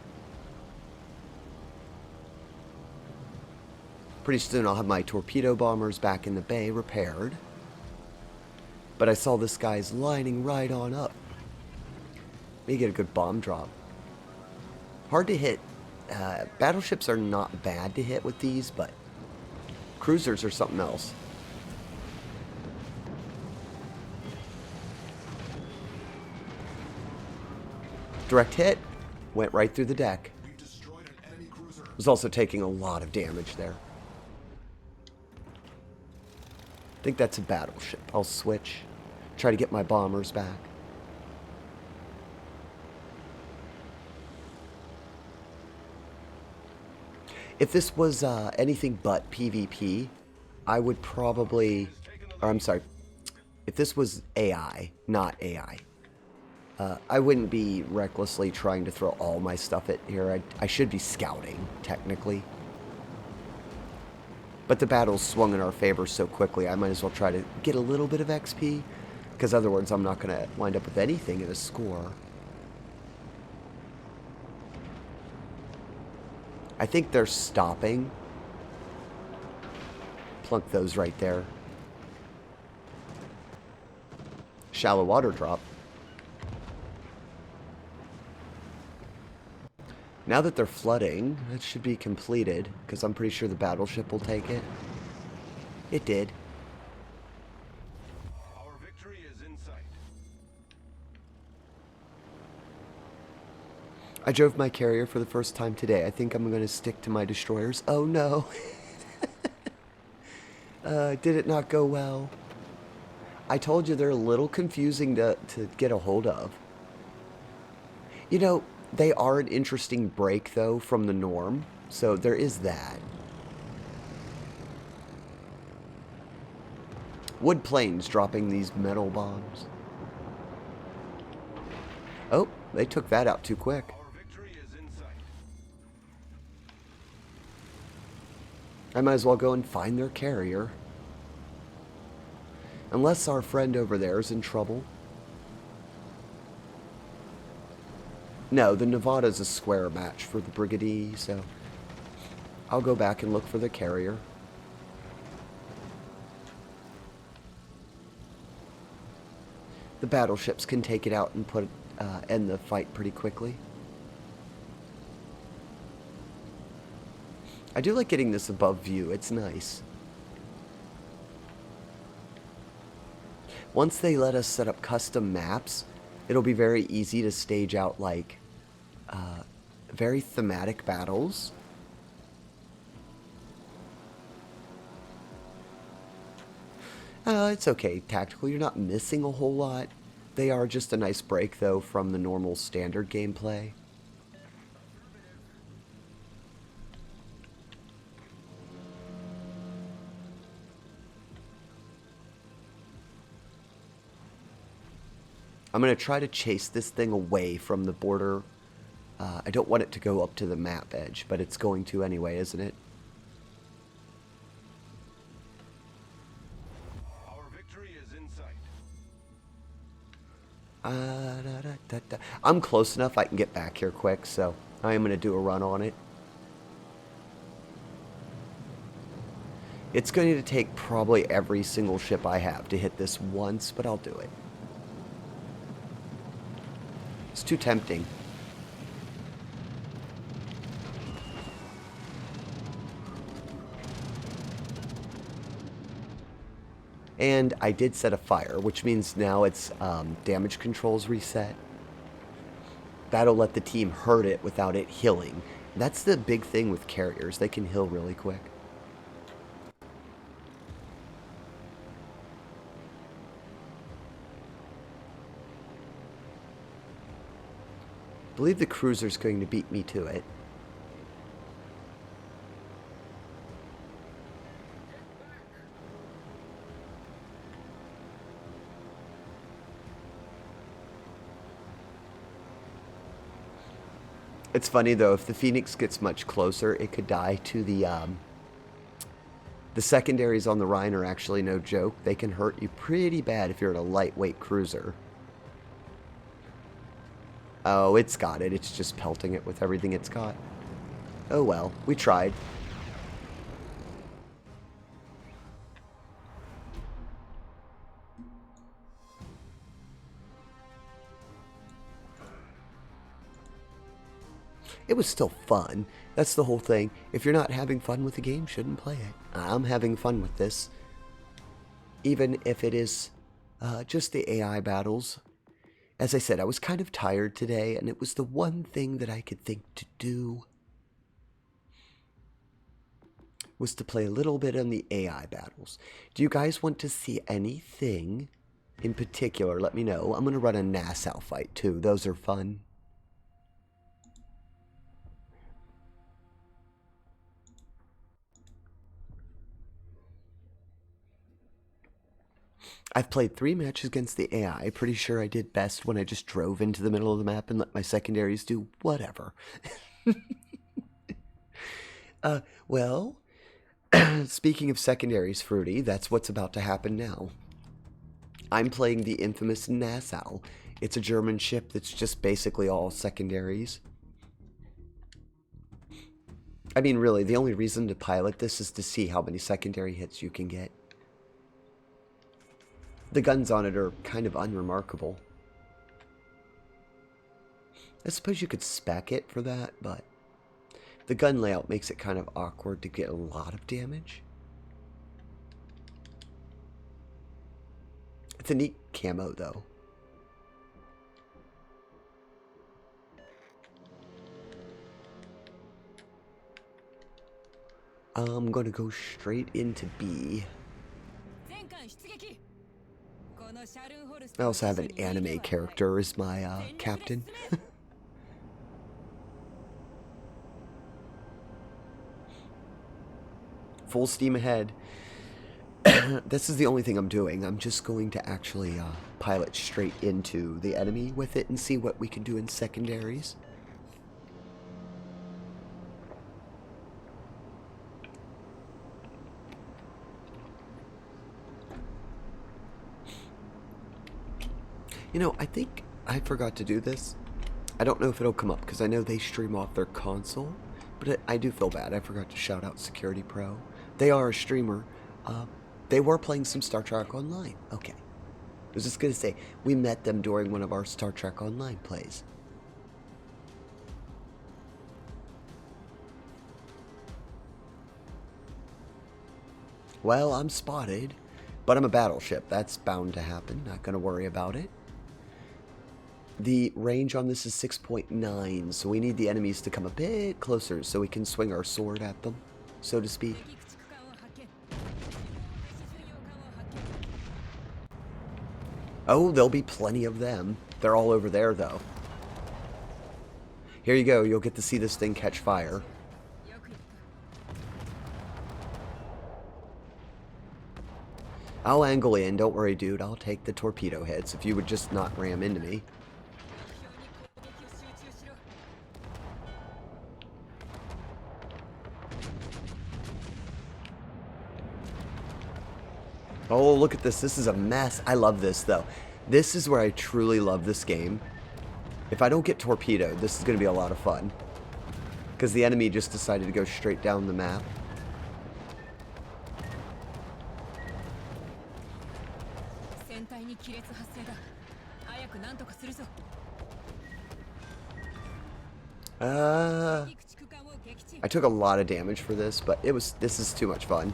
Pretty soon I'll have my torpedo bombers back in the bay repaired. But I saw this guy's lining right on up. Maybe get a good bomb drop. Hard to hit Battleships are not bad to hit with these, but cruisers are something else. Direct hit, went right through the deck. We've destroyed an enemy cruiser. Was also taking a lot of damage there. I think that's a battleship. I'll switch. Try to get my bombers back. If this was anything but PvP, I would probably... Or I'm sorry. If this was AI, not AI, I wouldn't be recklessly trying to throw all my stuff at here. I should be scouting, technically. But the battle's swung in our favor so quickly, I might as well try to get a little bit of XP, because otherwise I'm not going to wind up with anything in a score. I think they're stopping. Plunk those right there. Shallow water drop. Now that they're flooding, it should be completed, because I'm pretty sure the battleship will take it. It did. Our victory is in sight. I drove my carrier for the first time today. I think I'm going to stick to my destroyers. Oh no. Did it not go well? I told you they're a little confusing to get a hold of. You know, they are an interesting break, though, from the norm. So there is that. Wood planes dropping these metal bombs. Oh, they took that out too quick. Our victory is in sight. I might as well go and find their carrier. Unless our friend over there is in trouble. No, the Nevada's a square match for the Brigade, so I'll go back and look for the carrier. The battleships can take it out and end the fight pretty quickly. I do like getting this above view, it's nice. Once they let us set up custom maps, it'll be very easy to stage out like very thematic battles. It's okay, tactical, you're not missing a whole lot. They are just a nice break, though, from the normal standard gameplay. I'm going to try to chase this thing away from the border. I don't want it to go up to the map edge, but it's going to anyway, isn't it? Our victory is in sight. I'm close enough I can get back here quick, so I am going to do a run on it. It's going to take probably every single ship I have to hit this once, but I'll do it. It's too tempting. And I did set a fire, which means now its damage controls reset. That'll let the team hurt it without it healing. That's the big thing with carriers. They can heal really quick. I believe the cruiser's going to beat me to it. It's funny though, if the Phoenix gets much closer, it could die to the secondaries on the Rhine are actually no joke. They can hurt you pretty bad if you're in a lightweight cruiser. Oh, it's got it. It's just pelting it with everything it's got. Oh well, we tried. it was still fun. That's the whole thing. If you're not having fun with the game, shouldn't play it. I'm having fun with this. Even if it is just the AI battles. As I said, I was kind of tired today, and it was the one thing that I could think to do was to play a little bit on the AI battles. Do you guys want to see anything in particular? Let me know. I'm going to run a Nassau fight too. Those are fun. I've played 3 matches against the AI. Pretty sure I did best when I just drove into the middle of the map and let my secondaries do whatever. Well, speaking of secondaries, Fruity, that's what's about to happen now. I'm playing the infamous Nassau. It's a German ship that's just basically all secondaries. I mean, really, the only reason to pilot this is to see how many secondary hits you can get. The guns on it are kind of unremarkable. I suppose you could spec it for that, but the gun layout makes it kind of awkward to get a lot of damage. It's a neat camo, though. I'm gonna go straight into B. I also have an anime character as my captain. Full steam ahead. This is the only thing I'm doing. I'm just going to actually pilot straight into the enemy with it and see what we can do in secondaries. You know, I think I forgot to do this. I don't know if it'll come up because I know they stream off their console, but I do feel bad. I forgot to shout out Security Pro. They are a streamer. They were playing some Star Trek Online. Okay. I was just going to say, we met them during one of our Star Trek Online plays. Well, I'm spotted, but I'm a battleship. That's bound to happen. Not going to worry about it. The range on this is 6.9, so we need the enemies to come a bit closer so we can swing our sword at them, so to speak. Oh, there'll be plenty of them. They're all over there, though. Here you go. You'll get to see this thing catch fire. I'll angle in. Don't worry, dude. I'll take the torpedo hits if you would just not ram into me. Oh, look at this. This is a mess. I love this, though. This is where I truly love this game. If I don't get torpedoed, this is going to be a lot of fun. Because the enemy just decided to go straight down the map. I took a lot of damage for this, but this is too much fun.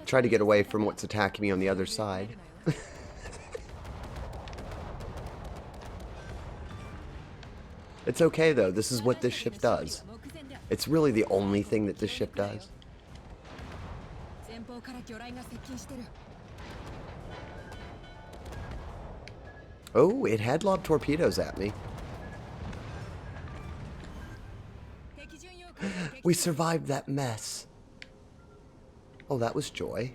Try to get away from what's attacking me on the other side. It's okay, though. This is what this ship does. It's really the only thing that this ship does. Oh, it had lobbed torpedoes at me. We survived that mess. Oh, that was joy.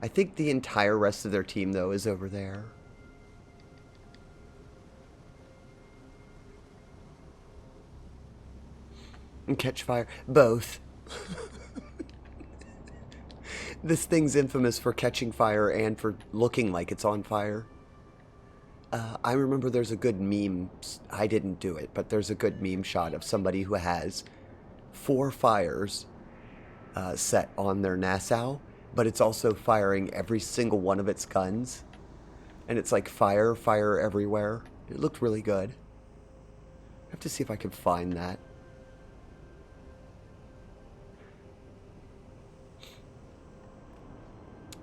I think the entire rest of their team, though, is over there. And catch fire. Both. This thing's infamous for catching fire and for looking like it's on fire. I remember there's a good meme. I didn't do it, but there's a good meme shot of somebody who has 4 fires set on their Nassau, but it's also firing every single one of its guns. And it's like fire everywhere. It looked really good. I have to see if I can find that.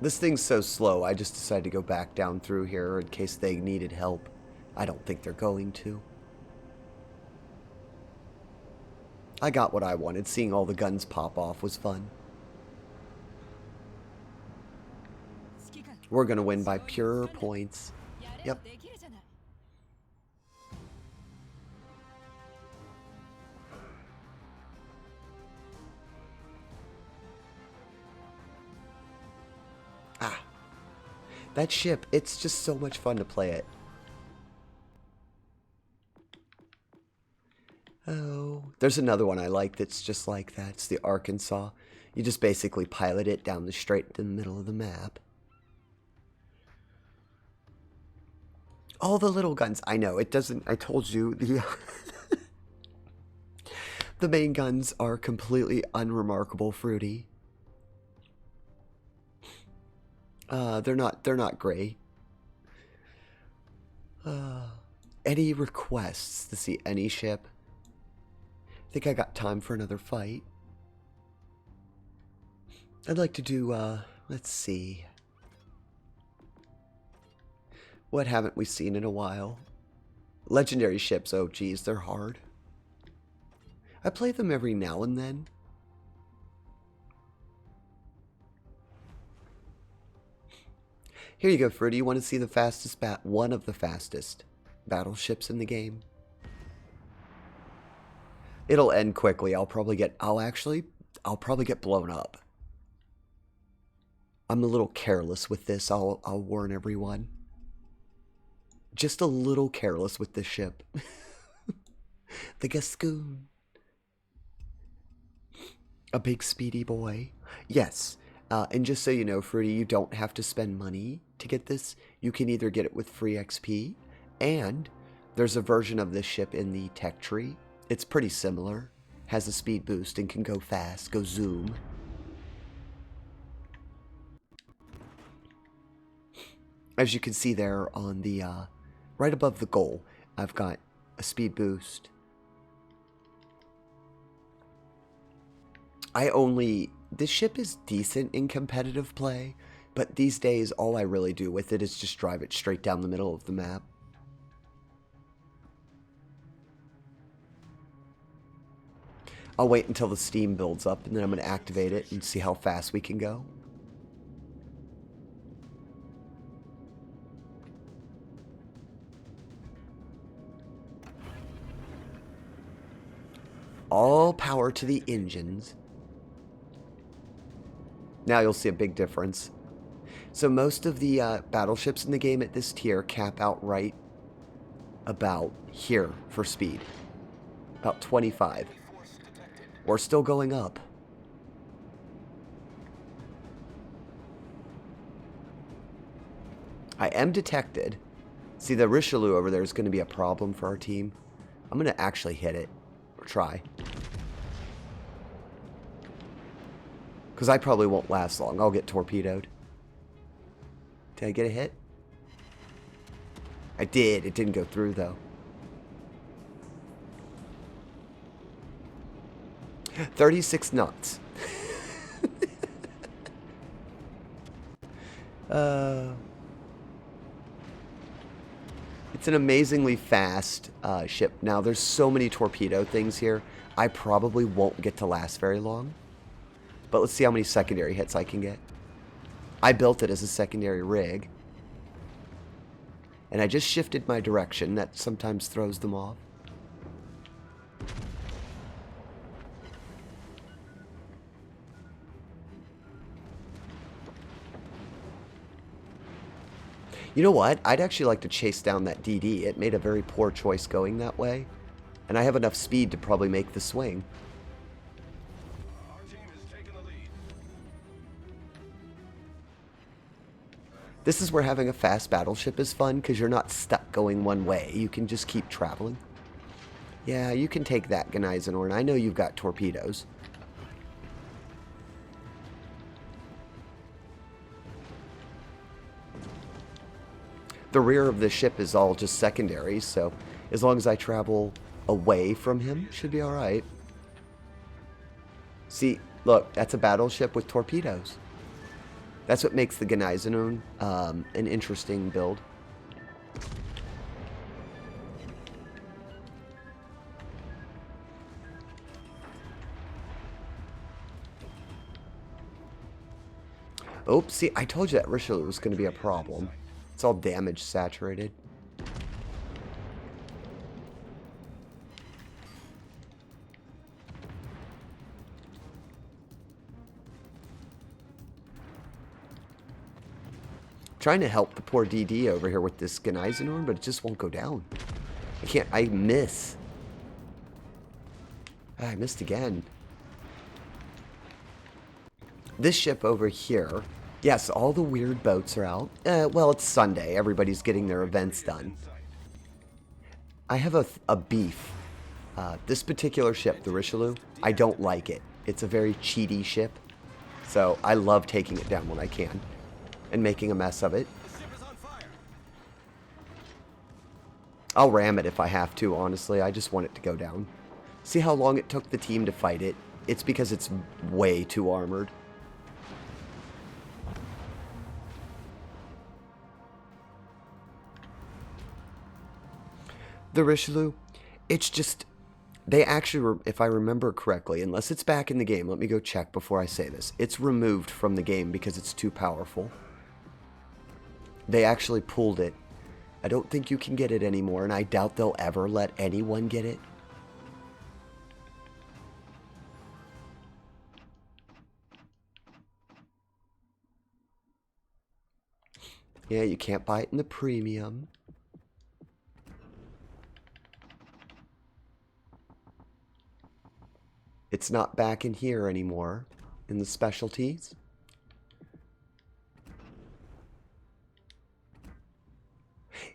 This thing's so slow, I just decided to go back down through here in case they needed help. I don't think they're going to. I got what I wanted. Seeing all the guns pop off was fun. We're going to win by pure points. Yep. Ah. That ship, it's just so much fun to play it. Oh, there's another one I like that's just like that. It's the Arkansas. You just basically pilot it down the straight to the middle of the map. All the little guns. I know, it doesn't... I told you, the... the main guns are completely unremarkable, Fruity. They're not great. Any requests to see any ship? I think I got time for another fight. I'd like to do, let's see. What haven't we seen in a while? Legendary ships, oh geez, they're hard. I play them every now and then. Here you go, Fruity. You want to see the fastest one of the fastest battleships in the game? It'll end quickly. I'll probably get blown up. I'm a little careless with this. I'll warn everyone. Just a little careless with this ship. The Gascoon. A big speedy boy. Yes. And just so you know, Fruity, you don't have to spend money to get this. You can either get it with free XP, and there's a version of this ship in the tech tree. It's pretty similar. Has a speed boost and can go fast, go zoom. As you can see there on the, right above the goal, I've got a speed boost. This ship is decent in competitive play, but these days all I really do with it is just drive it straight down the middle of the map. I'll wait until the steam builds up, and then I'm going to activate it and see how fast we can go. All power to the engines. Now you'll see a big difference. So most of the battleships in the game at this tier cap out right about here for speed. About 25. We're still going up. I am detected. See, the Richelieu over there is going to be a problem for our team. I'm going to actually hit it. Or try. Because I probably won't last long. I'll get torpedoed. Did I get a hit? I did. It didn't go through, though. 36 knots. It's an amazingly fast ship. Now, there's so many torpedo things here. I probably won't get to last very long. But let's see how many secondary hits I can get. I built it as a secondary rig. And I just shifted my direction. That sometimes throws them off. You know what? I'd actually like to chase down that DD. It made a very poor choice going that way. And I have enough speed to probably make the swing. Our team has taken the lead. This is where having a fast battleship is fun, because you're not stuck going one way. You can just keep traveling. Yeah, you can take that, Gneisenhorn. I know you've got torpedoes. The rear of the ship is all just secondary, so as long as I travel away from him, should be alright. See, look, that's a battleship with torpedoes. That's what makes the Gneisenhorn an interesting build. Oops, see, I told you that Richelieu was going to be a problem. It's all damage saturated. Trying to help the poor DD over here with this Gneisenhorn, but it just won't go down. I can't, I miss. Ah, I missed again. This ship over here, yes, all the weird boats are out. Well, it's Sunday. Everybody's getting their events done. I have a beef. This particular ship, the Richelieu, I don't like it. It's a very cheaty ship. So I love taking it down when I can and making a mess of it. I'll ram it if I have to, honestly. I just want it to go down. See how long it took the team to fight it? It's because it's way too armored. The Richelieu, it's just, they actually, if I remember correctly, unless it's back in the game, let me go check before I say this. It's removed from the game because it's too powerful. They actually pulled it. I don't think you can get it anymore, and I doubt they'll ever let anyone get it. Yeah, you can't buy it in the premium. It's not back in here anymore, in the specialties.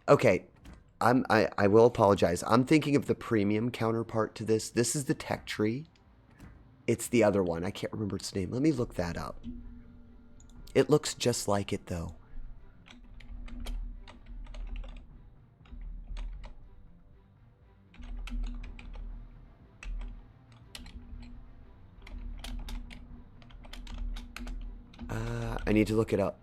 Okay, I will apologize. I'm thinking of the premium counterpart to this. This is the tech tree. It's the other one. I can't remember its name. Let me look that up. It looks just like it, though. I need to look it up.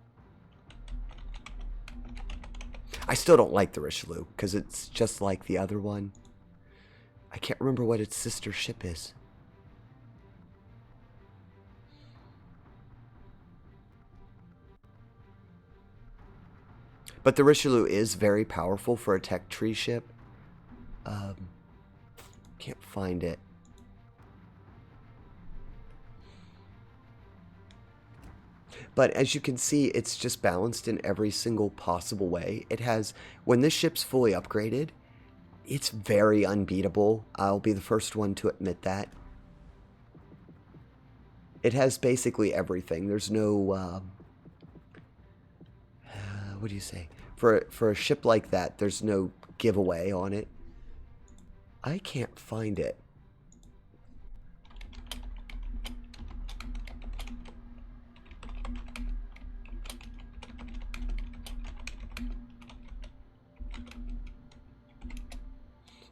I still don't like the Richelieu because it's just like the other one. I can't remember what its sister ship is. But the Richelieu is very powerful for a tech tree ship. Can't find it. But as you can see, it's just balanced in every single possible way. It has, when this ship's fully upgraded, it's very unbeatable. I'll be the first one to admit that. It has basically everything. There's no, what do you say? For a ship like that, there's no giveaway on it. I can't find it.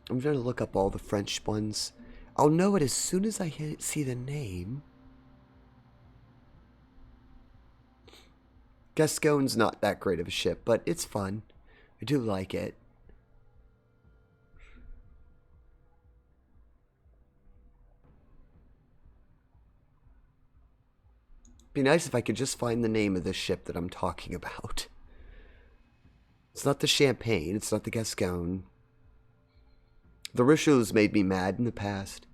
I'm going to look up all the French ones. I'll know it as soon as I see the name. Gascon's not that great of a ship, but it's fun. I do like it. Be nice if I could just find the name of this ship that I'm talking about. It's not the Champagne. It's not the Gascon. The Richelieu's made me mad in the past.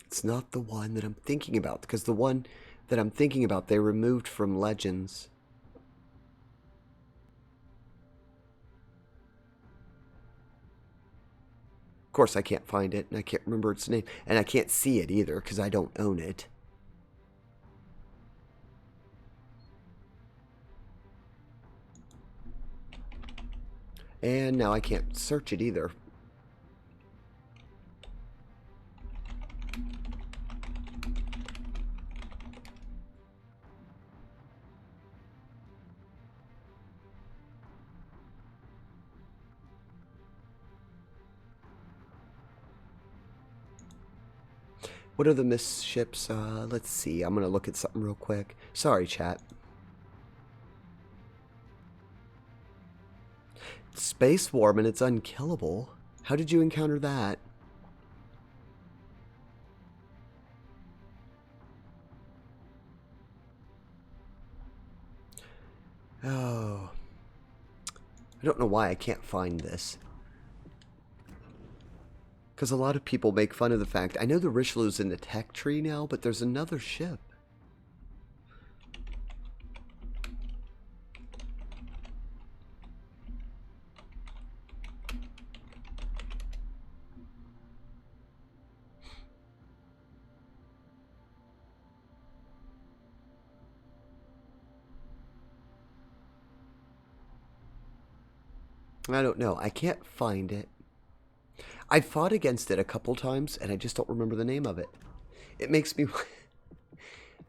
It's not the one that I'm thinking about, because the one that I'm thinking about, they removed from Legends. Of course, I can't find it, and I can't remember its name, and I can't see it either, because I don't own it. And now I can't search it either. What are the missed ships? Let's see. I'm going to look at something real quick. Sorry, chat. Space Warm and it's unkillable. How did you encounter that? Oh. I don't know why I can't find this. Because a lot of people make fun of the fact. I know the Richelieu's in the tech tree now, but there's another ship. I don't know. I can't find it. I fought against it a couple times, and I just don't remember the name of it. It makes me...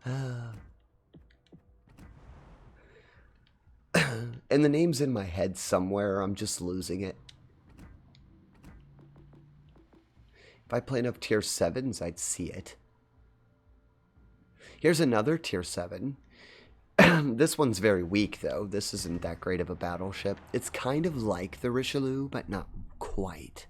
and the name's in my head somewhere. I'm just losing it. If I play enough tier 7s, I'd see it. Here's another tier 7. This one's very weak, though. This isn't that great of a battleship. It's kind of like the Richelieu, but not quite.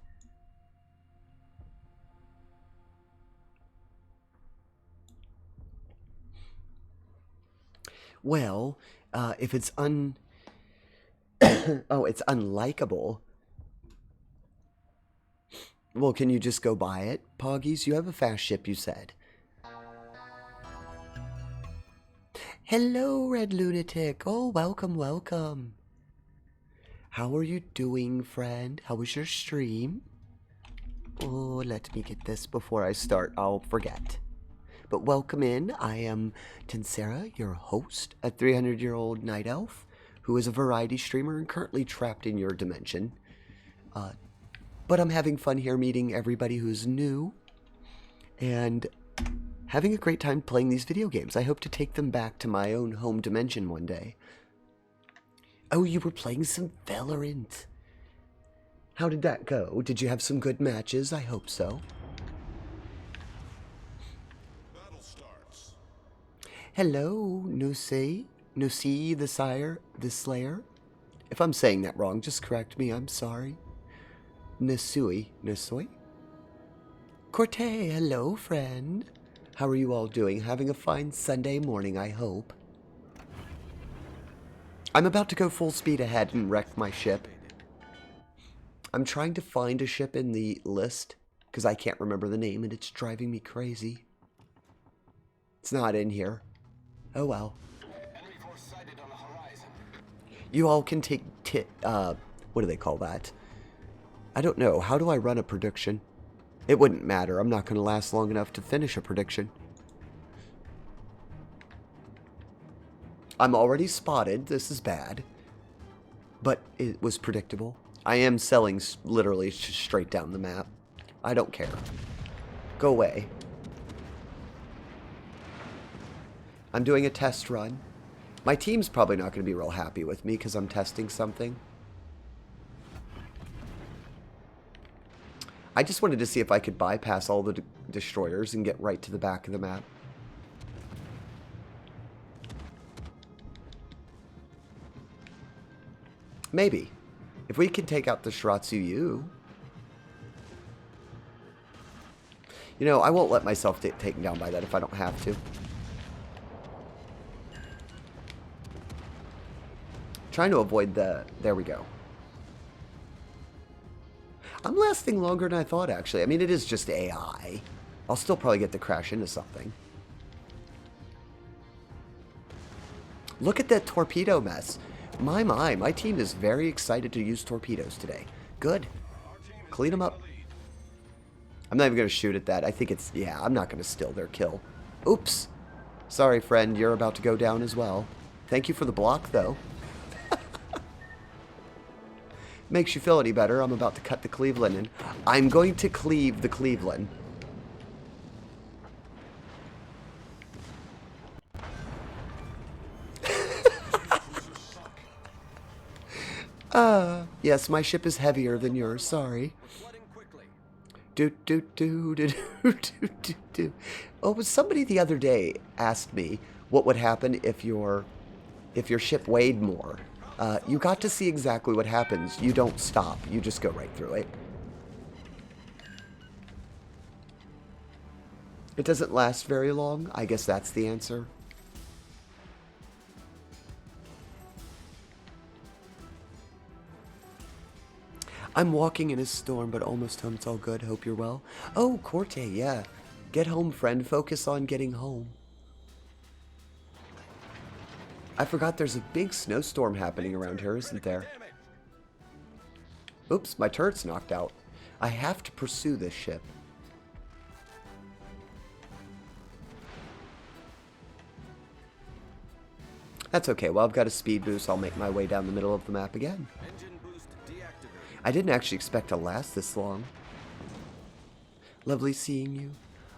Well, if it's oh, it's unlikable. Well, can you just go buy it, Poggies? You have a fast ship, you said. Hello, Red Lunatic. Oh, welcome, welcome. How are you doing, friend? How was your stream? Oh, let me get this before I start. I'll forget. But welcome in. I am Tensera, your host, a 300-year-old night elf who is a variety streamer and currently trapped in your dimension. But I'm having fun here meeting everybody who's new and having a great time playing these video games. I hope to take them back to my own home dimension one day. Oh, you were playing some Valorant. How did that go? Did you have some good matches? I hope so. Battle starts. Hello, Nusi the Sire, the Slayer. If I'm saying that wrong, just correct me. I'm sorry. Nisui. Corte, hello, friend. How are you all doing? Having a fine Sunday morning, I hope. I'm about to go full speed ahead and wreck my ship. I'm trying to find a ship in the list because I can't remember the name and it's driving me crazy. It's not in here. Oh well. Enemy force sighted on the horizon. You all can take what do they call that? I don't know. How do I run a prediction? It wouldn't matter. I'm not going to last long enough to finish a prediction. I'm already spotted. This is bad. But it was predictable. I am selling literally straight down the map. I don't care. Go away. I'm doing a test run. My team's probably not going to be real happy with me because I'm testing something. I just wanted to see if I could bypass all the destroyers and get right to the back of the map. Maybe. If we can take out the Shiratsu U. You know, I won't let myself get taken down by that if I don't have to. Trying to avoid the... There we go. I'm lasting longer than I thought, actually. I mean, it is just AI. I'll still probably get to crash into something. Look at that torpedo mess. My team is very excited to use torpedoes today. Good. Clean them up. I'm not even going to shoot at that. I think it's... Yeah, I'm not going to steal their kill. Oops. Sorry, friend. You're about to go down as well. Thank you for the block, though. Makes you feel any better, I'm about to cut the Cleveland in. I'm going to cleave the Cleveland. Yes, my ship is heavier than yours, sorry. Flooding quickly. Do do do do do do do do. Oh, somebody the other day asked me what would happen if your ship weighed more. You got to see exactly what happens. You don't stop. You just go right through it. It doesn't last very long. I guess that's the answer. I'm walking in a storm, but almost home. It's all good. Hope you're well. Oh, Corte, yeah. Get home, friend. Focus on getting home. I forgot there's a big snowstorm happening around here, isn't there? Oops, my turret's knocked out. I have to pursue this ship. That's okay. Well, I've got a speed boost. I'll make my way down the middle of the map again. Engine boost deactivated. I didn't actually expect to last this long. Lovely seeing you.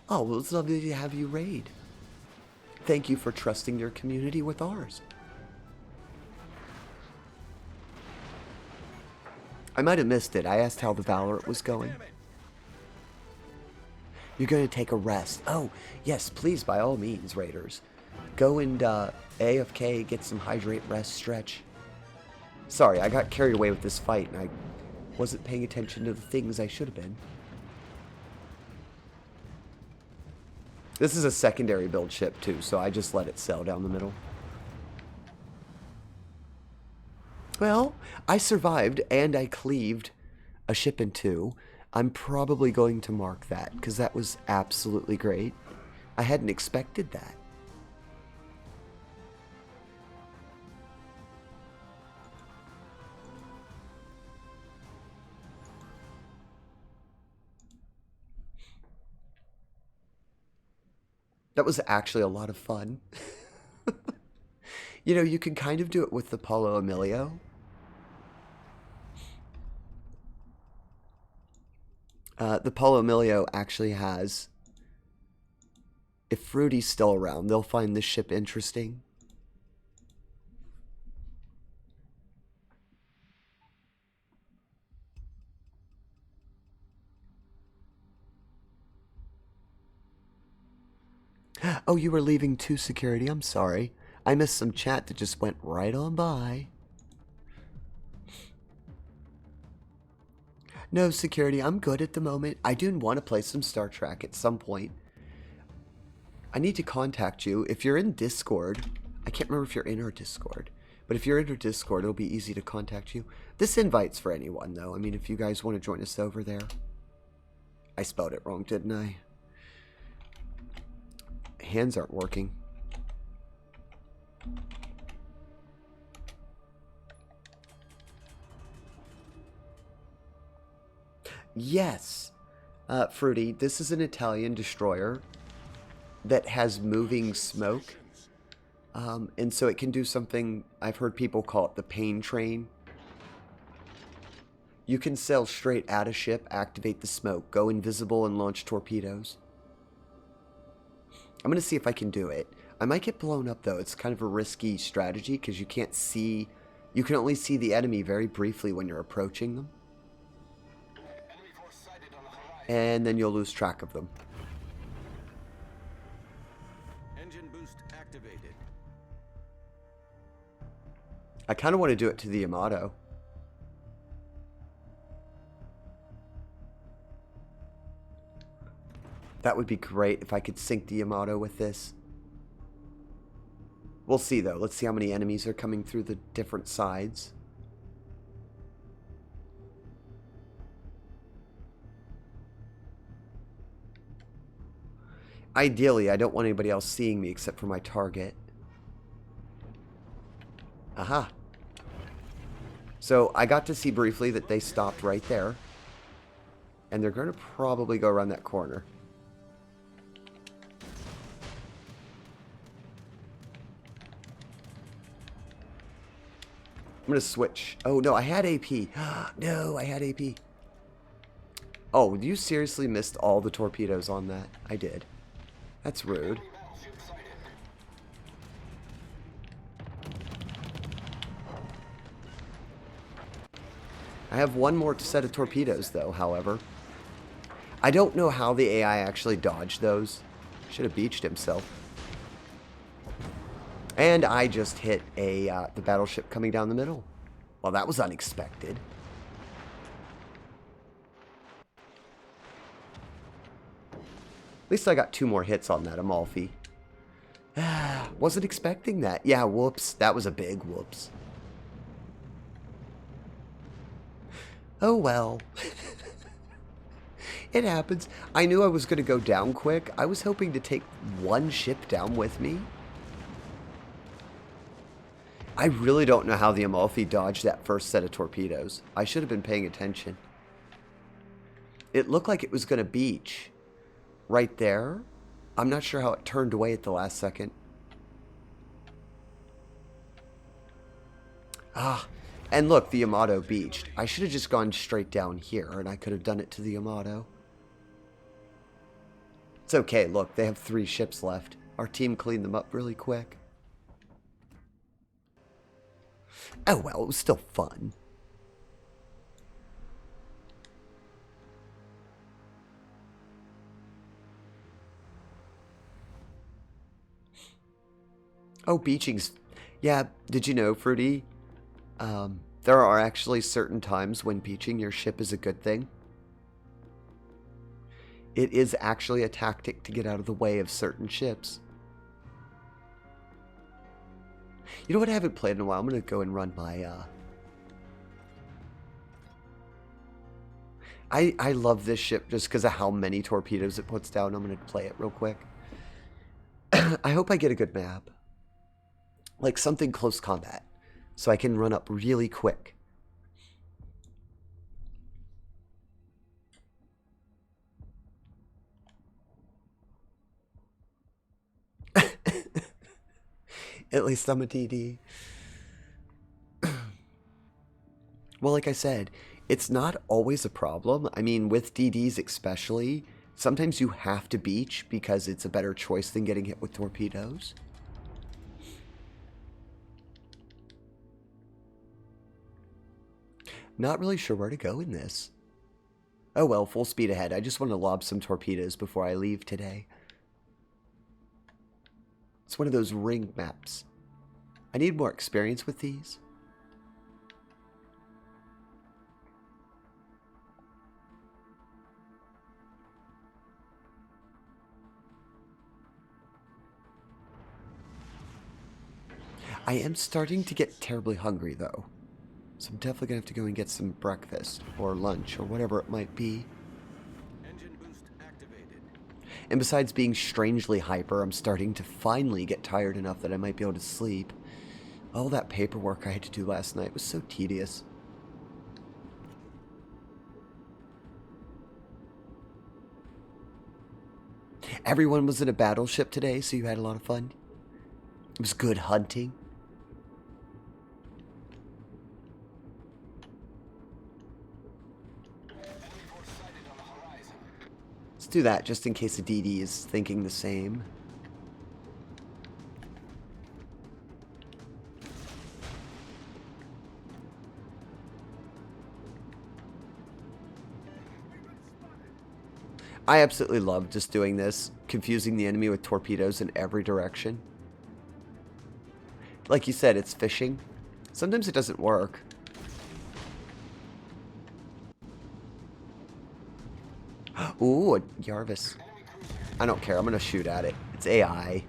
Oh, well, it's lovely to have you raid. Thank you for trusting your community with ours. I might have missed it. I asked how the Valorant was going. You're going to take a rest. Oh, yes, please, by all means, raiders. Go and AFK, get some hydrate, rest, stretch. Sorry, I got carried away with this fight, and I wasn't paying attention to the things I should have been. This is a secondary build ship, too, so I just let it sail down the middle. Well, I survived, and I cleaved a ship in two. I'm probably going to mark that, because that was absolutely great. I hadn't expected that. That was actually a lot of fun. You know, you can kind of do it with the Polo Emilio. The Polo Emilio actually has... If Fruity's still around, they'll find this ship interesting. Oh, you were leaving too, security. I'm sorry. I missed some chat that just went right on by. No, security, I'm good at the moment. I do want to play some Star Trek at some point. I need to contact you. If you're in Discord, I can't remember if you're in our Discord, but if you're in our Discord, it'll be easy to contact you. This invite's for anyone, though. I mean, if you guys want to join us over there. I spelled it wrong, didn't I? Hands aren't working. Yes, Fruity, this is an Italian destroyer that has moving smoke. And so it can do something, I've heard people call it the pain train. You can sail straight at a ship, activate the smoke, go invisible, and launch torpedoes. I'm going to see if I can do it. I might get blown up, though. It's kind of a risky strategy because you can't see... You can only see the enemy very briefly when you're approaching them. Enemy force sighted on the horizon. And then you'll lose track of them. Engine boost activated. I kind of want to do it to the Yamato. That would be great if I could sink the Yamato with this. We'll see, though. Let's see how many enemies are coming through the different sides. Ideally, I don't want anybody else seeing me except for my target. Aha. So, I got to see briefly that they stopped right there. And they're going to probably go around that corner. gonna switch. Oh, no, I had AP. No, I had AP. Oh, you seriously missed all the torpedoes on that? I did. That's rude. Battleship sighted. I have one more set of torpedoes, though, however. I don't know how the AI actually dodged those. Should have beached himself. And I just hit the battleship coming down the middle. Well, that was unexpected. At least I got 2 more hits on that Amalfi. Wasn't expecting that. Yeah, whoops. That was a big whoops. Oh, well. It happens. I knew I was going to go down quick. I was hoping to take 1 ship down with me. I really don't know how the Amalfi dodged that first set of torpedoes. I should have been paying attention. It looked like it was going to beach right there. I'm not sure how it turned away at the last second. And look, the Yamato beached. I should have just gone straight down here, and I could have done it to the Yamato. It's okay, look, they have 3 ships left. Our team cleaned them up really quick. Oh well, it was still fun. Oh, beaching's... Yeah, did you know, Fruity? There are actually certain times when beaching your ship is a good thing. It is actually a tactic to get out of the way of certain ships. You know what I haven't played in a while? I'm going to go and run my... I love this ship just because of how many torpedoes it puts down. I'm going to play it real quick. I hope I get a good map. Like something close combat. So I can run up really quick. At least I'm a DD. Well, like I said, it's not always a problem. I mean, with DDs especially, sometimes you have to beach because it's a better choice than getting hit with torpedoes. Not really sure where to go in this. Oh well, full speed ahead. I just want to lob some torpedoes before I leave today. It's one of those ring maps. I need more experience with these. I am starting to get terribly hungry though. So I'm definitely going to have to go and get some breakfast or lunch or whatever it might be. Engine boost activated. And besides being strangely hyper, I'm starting to finally get tired enough that I might be able to sleep. All that paperwork I had to do last night was so tedious. Everyone was in a battleship today, so you had a lot of fun. It was good hunting. Let's do that just in case the DD is thinking the same. I absolutely love just doing this, confusing the enemy with torpedoes in every direction. Like you said, it's fishing. Sometimes it doesn't work. Ooh, a Yarvis. I don't care. I'm going to shoot at it. It's AI.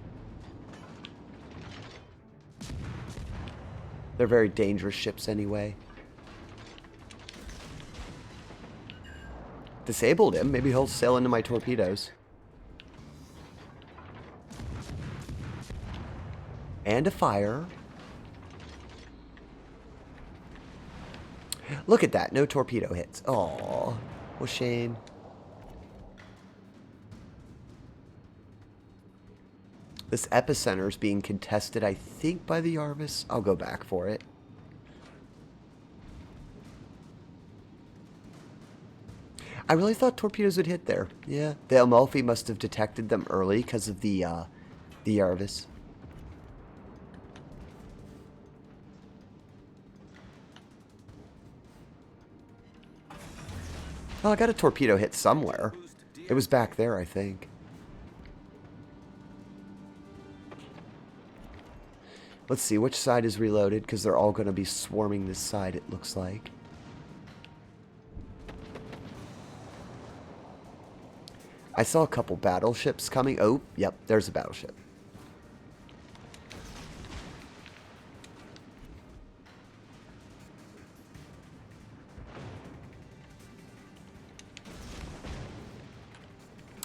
They're very dangerous ships anyway. Disabled him. Maybe he'll sail into my torpedoes. And a fire. Look at that. No torpedo hits. Aww. What a shame. This epicenter is being contested, I think, by the Yarvis. I'll go back for it. I really thought torpedoes would hit there. Yeah, the Amalfi must have detected them early because of the Yarvis. Oh, I got a torpedo hit somewhere. It was back there, I think. Let's see, which side is reloaded? Because they're all going to be swarming this side, it looks like. I saw a couple battleships coming. Oh, yep, there's a battleship.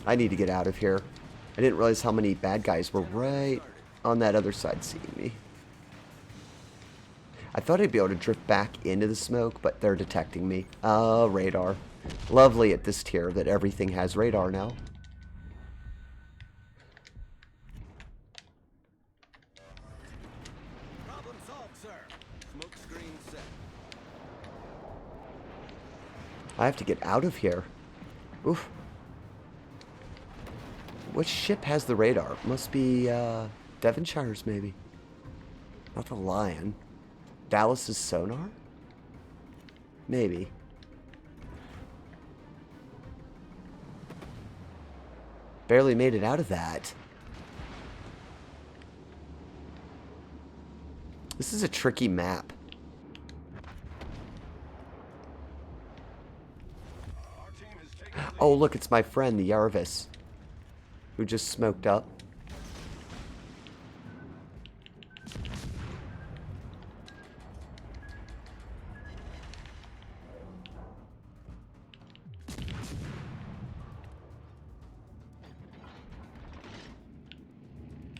I need to get out of here. I didn't realize how many bad guys were right on that other side seeing me. I thought I'd be able to drift back into the smoke, but they're detecting me. Radar. Lovely at this tier that everything has radar now. Problem solved, sir. Smoke screen set. I have to get out of here. Oof. Which ship has the radar? Must be, Devonshire's, maybe. Not the Lion. Dallas's sonar? Maybe. Barely made it out of that. This is a tricky map. Oh, look, it's my friend, the Yarvis, who just smoked up.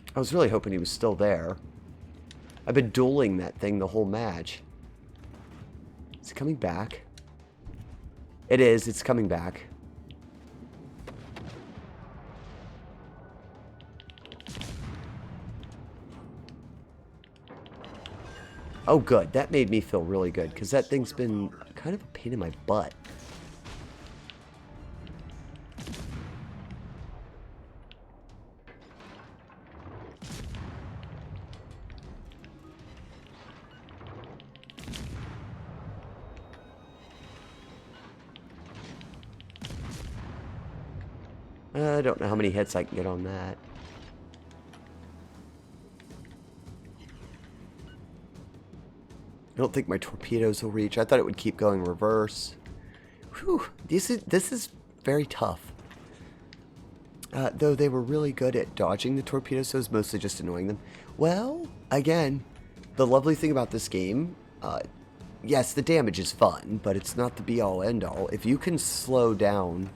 I was really hoping he was still there. I've been dueling that thing the whole match. Is it coming back? It is. It's coming back. Oh, good. That made me feel really good, because that thing's been kind of a pain in my butt. I don't know how many hits I can get on that. I don't think my torpedoes will reach. I thought it would keep going reverse. Whew, this is very tough. Though they were really good at dodging the torpedoes, so it was mostly just annoying them. Well, again, the lovely thing about this game, yes, the damage is fun, but it's not the be-all, end-all. If you can slow down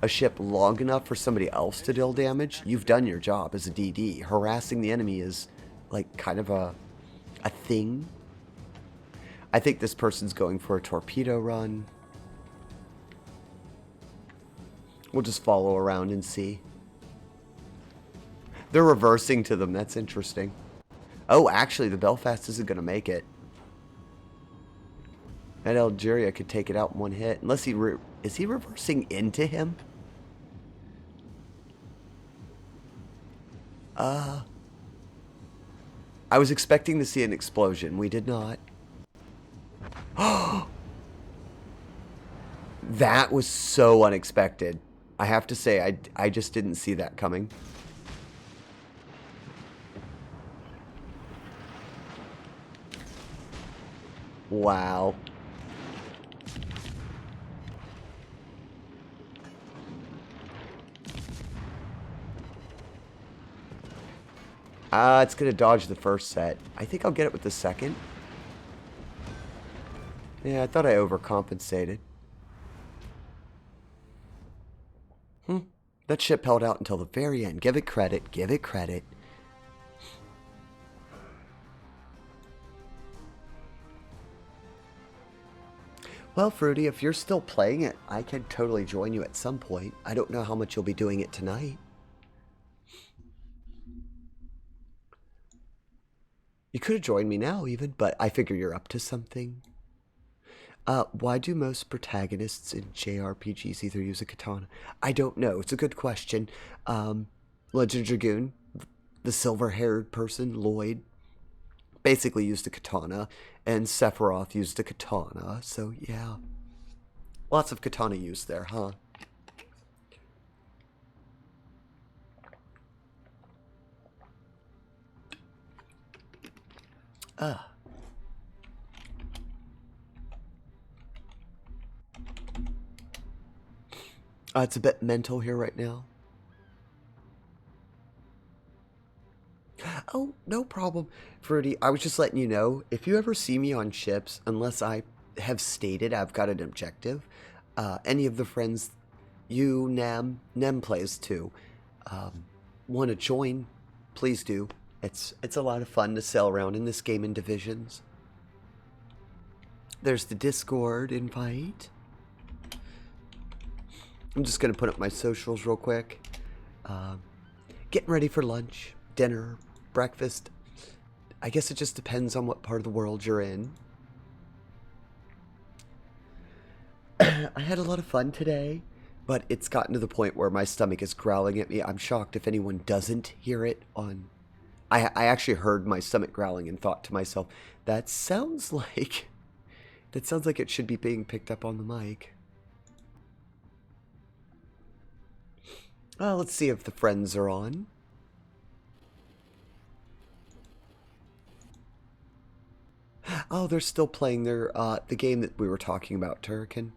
a ship long enough for somebody else to deal damage, you've done your job as a DD. Harassing the enemy is, like, kind of a thing. I think this person's going for a torpedo run. We'll just follow around and see. They're reversing to them. That's interesting. Oh, actually, the Belfast isn't going to make it. And Algeria could take it out in one hit. Unless he... is he reversing into him? I was expecting to see an explosion. We did not. That was so unexpected. I have to say, I just didn't see that coming. Wow. It's going to dodge the first set. I think I'll get it with the second. Yeah, I thought I overcompensated. That ship held out until the very end. Give it credit. Give it credit. Well, Fruity, if you're still playing it, I could totally join you at some point. I don't know how much you'll be doing it tonight. You could have joined me now even, but I figure you're up to something. Why do most protagonists in JRPGs either use a katana? I don't know. It's a good question. Legend Dragoon, the silver-haired person, Lloyd, basically used a katana, and Sephiroth used a katana, so yeah. Lots of katana use there, huh? It's a bit mental here right now. Oh, no problem, Fruity. I was just letting you know, if you ever see me on ships, unless I have stated I've got an objective, any of the friends you, Nem plays too, want to join, please do. It's a lot of fun to sail around in this game in divisions. There's the Discord invite. I'm just going to put up my socials real quick. Getting ready for lunch, dinner, breakfast. I guess it just depends on what part of the world you're in. I had a lot of fun today, but it's gotten to the point where my stomach is growling at me. I'm shocked if anyone doesn't hear it on... I actually heard my stomach growling and thought to myself, that sounds like it should be being picked up on the mic. Well, let's see if the friends are on. Oh, they're still playing their the game that we were talking about, Turrican.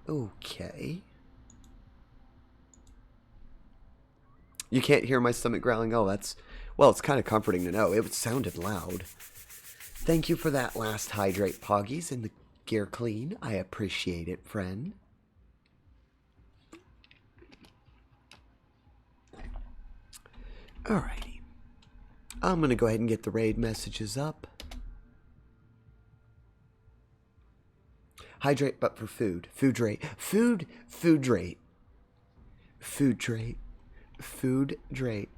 Okay. You can't hear my stomach growling? Oh, that's... Well, it's kind of comforting to know. It sounded loud. Thank you for that last hydrate, Poggies, and the gear clean. I appreciate it, friend. Alrighty. I'm going to go ahead and get the raid messages up. Hydrate, but for food. Food rate. Food rate. Food rate. Food rate.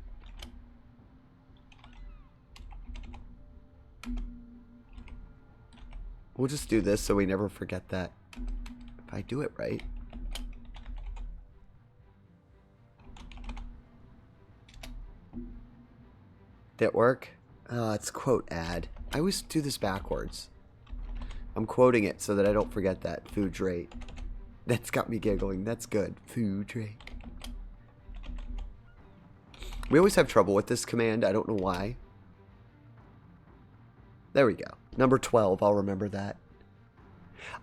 We'll just do this so we never forget that. If I do it right. Did it work? It's quote ad. I always do this backwards. I'm quoting it so that I don't forget that. Food rate. That's got me giggling. That's good. Food rate. We always have trouble with this command. I don't know why. There we go. Number 12. I'll remember that.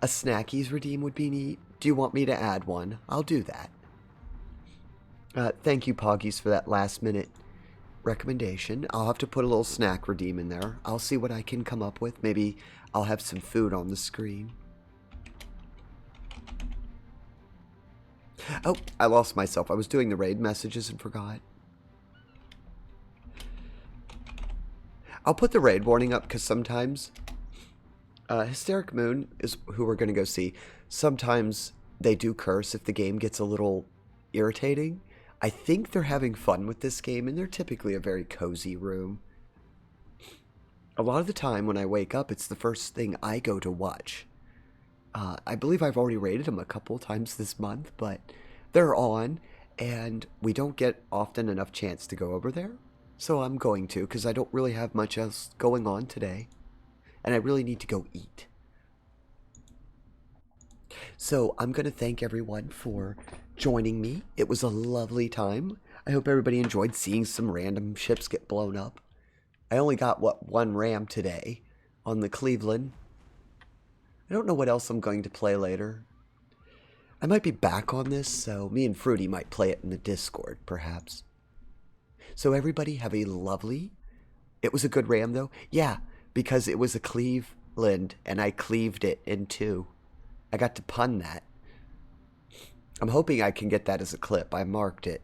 A Snackies redeem would be neat. Do you want me to add one? I'll do that. Thank you, Poggies, for that last minute recommendation. I'll have to put a little snack redeem in there. I'll see what I can come up with. Maybe I'll have some food on the screen. Oh, I lost myself. I was doing the raid messages and forgot. I'll put the raid warning up because sometimes Hysteric Moon is who we're going to go see. Sometimes they do curse if the game gets a little irritating. I think they're having fun with this game, and they're typically a very cozy room. A lot of the time when I wake up, it's the first thing I go to watch. I believe I've already rated them a couple times this month, but they're on, and we don't get often enough chance to go over there. So I'm going to, because I don't really have much else going on today. And I really need to go eat. So I'm going to thank everyone for joining me. It was a lovely time. I hope everybody enjoyed seeing some random ships get blown up. I only got, one ram today on the Cleveland. I don't know what else I'm going to play later. I might be back on this, so me and Fruity might play it in the Discord, perhaps. So everybody have a lovely... It was a good ram, though? Yeah, because it was a Cleveland, and I cleaved it in two. I got to pun that. I'm hoping I can get that as a clip. I marked it.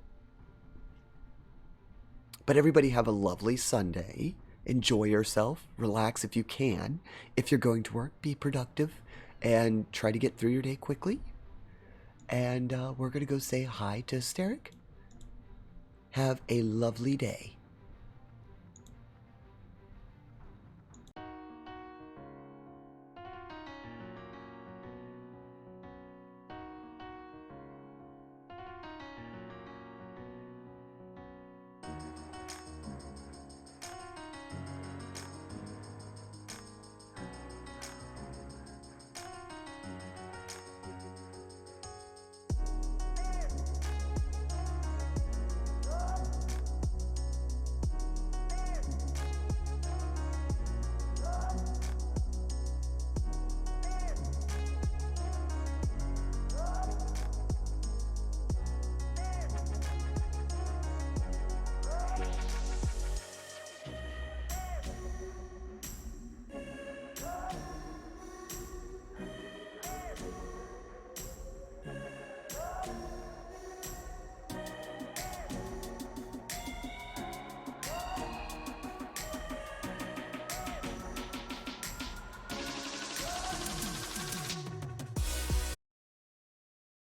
But everybody have a lovely Sunday. Enjoy yourself. Relax if you can. If you're going to work, be productive. And try to get through your day quickly. And we're going to go say hi to Hysteric. Have a lovely day.